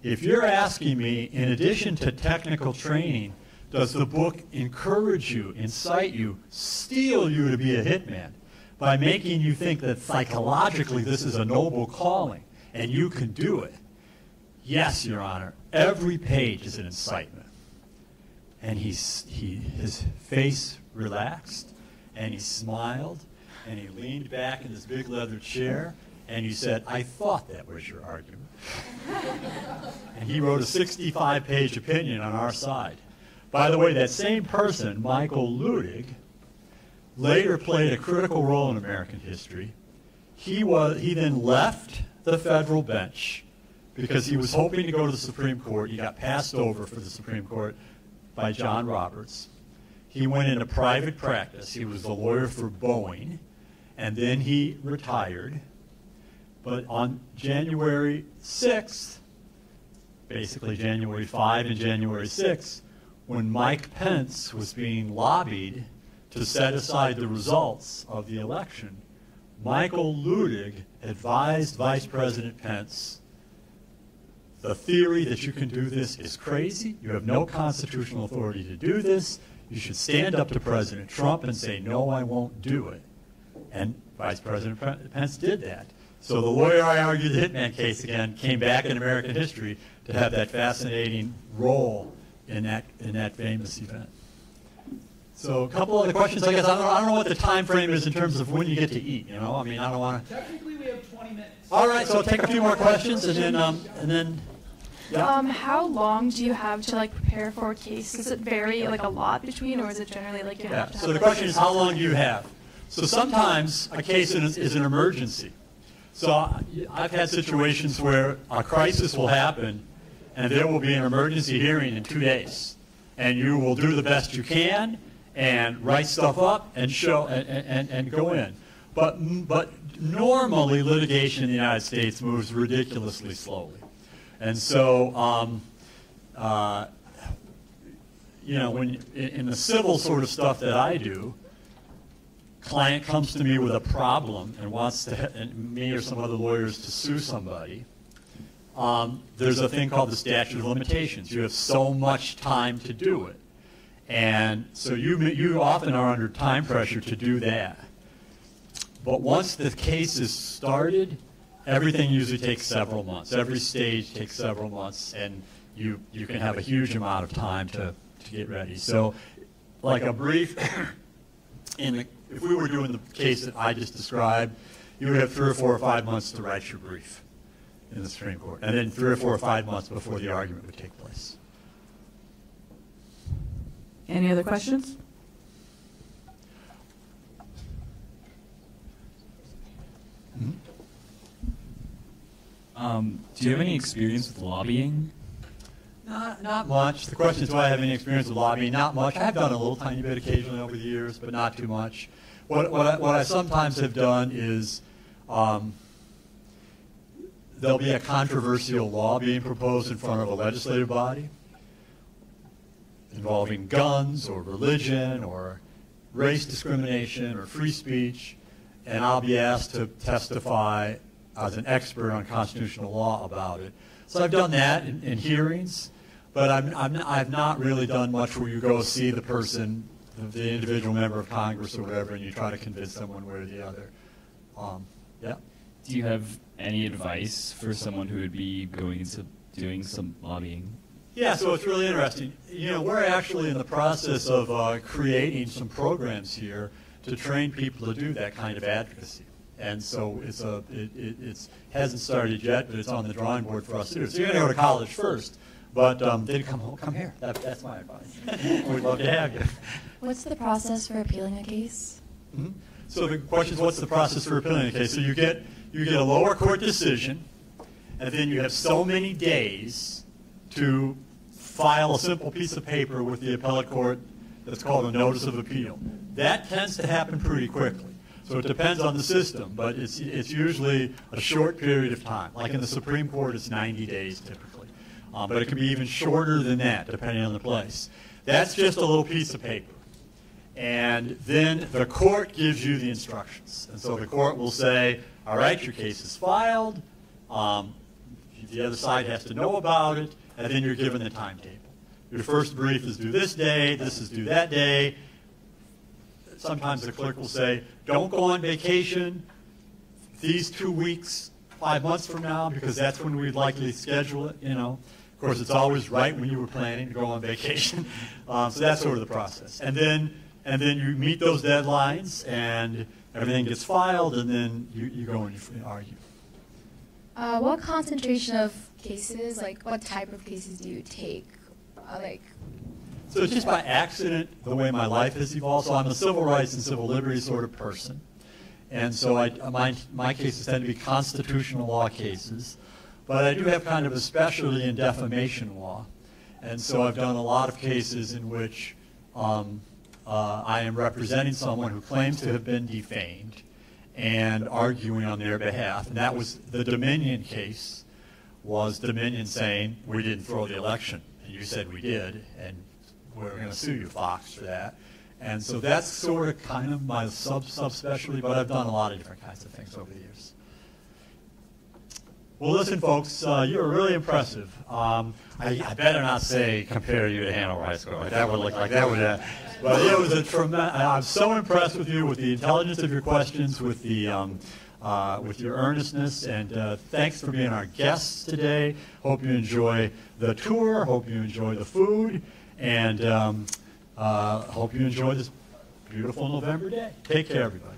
If you're asking me, in addition to technical training, does the book encourage you, incite you, steel you to be a hitman by making you think that psychologically this is a noble calling and you can do it? Yes, Your Honor, every page is an incitement. And his face relaxed, and he smiled, and he leaned back in his big leather chair, and he said, I thought that was your argument. And he wrote a 65-page opinion on our side. By the way, that same person, Michael Ludig, later played a critical role in American history. He then left the federal bench because he was hoping to go to the Supreme Court. He got passed over for the Supreme Court by John Roberts. He went into private practice. He was the lawyer for Boeing, and then he retired. But on January 6th, basically January 5 and January 6th, when Mike Pence was being lobbied to set aside the results of the election, Michael Ludig advised Vice President Pence, the theory that you can do this is crazy. You have no constitutional authority to do this. You should stand up to President Trump and say, no, I won't do it. And Vice President Pence did that. So the lawyer I argued the Hitman case again came back in American history to have that fascinating role in that famous event. So a couple other questions. I guess I don't know what the time frame is in terms of when you get to eat. You know, I mean, I don't want to. Technically, we have 20 minutes. All right, so I'll take a few more questions and then. Yeah. How long do you have to like prepare for a case? Does it vary like a lot between, or is it generally like you have to have? So the question is, how long do you have? So sometimes a case is an emergency. So I've had situations where a crisis will happen, and there will be an emergency hearing in 2 days, and you will do the best you can and write stuff up and show and go in. But normally litigation in the United States moves ridiculously slowly. And so, you know, when in the civil sort of stuff that I do, client comes to me with a problem and wants me or some other lawyers to sue somebody. There's a thing called the statute of limitations. You have so much time to do it, and so you often are under time pressure to do that. But once the case is started, everything usually takes several months. Every stage takes several months, and you can have a huge amount of time to get ready. So, like a brief, if we were doing the case that I just described, you would have 3 or 4 or 5 months to write your brief in the Supreme Court, and then 3 or 4 or 5 months before the argument would take place. Any other questions? Do you have any experience with lobbying? Not much. The question is, do I have any experience with lobbying? Not much. I have done a little tiny bit occasionally over the years, but not too much. What I sometimes have done is there'll be a controversial law being proposed in front of a legislative body involving guns or religion or race discrimination or free speech, and I'll be asked to testify as an expert on constitutional law about it. So I've done that in hearings, but I've not really done much where you go see the person, the individual member of Congress or whatever, and you try to convince them one way or the other. Yeah. Do you have any advice for someone who would be going into doing some lobbying? Yeah, so it's really interesting. You know, we're actually in the process of creating some programs here to train people to do that kind of advocacy. And so it hasn't started yet, but it's on the drawing board for us to do. So you're going to go to college first, but then come here. That's my advice. We'd love to have you. What's the process for appealing a case? Mm-hmm. So the question is, what's the process for appealing a case? So you get a lower court decision, and then you have so many days to file a simple piece of paper with the appellate court that's called a notice of appeal. That tends to happen pretty quickly. So it depends on the system, but it's usually a short period of time. Like in the Supreme Court, it's 90 days typically. But it can be even shorter than that, depending on the place. That's just a little piece of paper. And then the court gives you the instructions. And so the court will say, all right, your case is filed. The other side has to know about it, and then you're given the timetable. Your first brief is due this day, this is due that day. Sometimes the clerk will say, don't go on vacation these 2 weeks, 5 months from now, because that's when we'd likely schedule it, you know. Of course, it's always right when you were planning to go on vacation. So that's sort of the process. And then you meet those deadlines, and everything gets filed, and then you go and you argue. What concentration of cases, like what type of cases do you take? So it's just by accident the way my life has evolved. So I'm a civil rights and civil liberties sort of person. And so my cases tend to be constitutional law cases. But I do have kind of a specialty in defamation law. And so I've done a lot of cases in which I am representing someone who claims to have been defamed and arguing on their behalf. And that was the Dominion case, was Dominion saying, we didn't throw the election. And you said we did. And we're going to sue you, Fox, for that. And so that's sort of kind of my subspecialty, but I've done a lot of different kinds of things over the years. Well, listen, folks, you're really impressive. I better not say compare you to Hanover High School. That would look like that would but it was a tremendous, I'm so impressed with you, with the intelligence of your questions, with the with your earnestness, and thanks for being our guests today. Hope you enjoy the tour, hope you enjoy the food, and hope you enjoy this beautiful November day. Take care, everybody.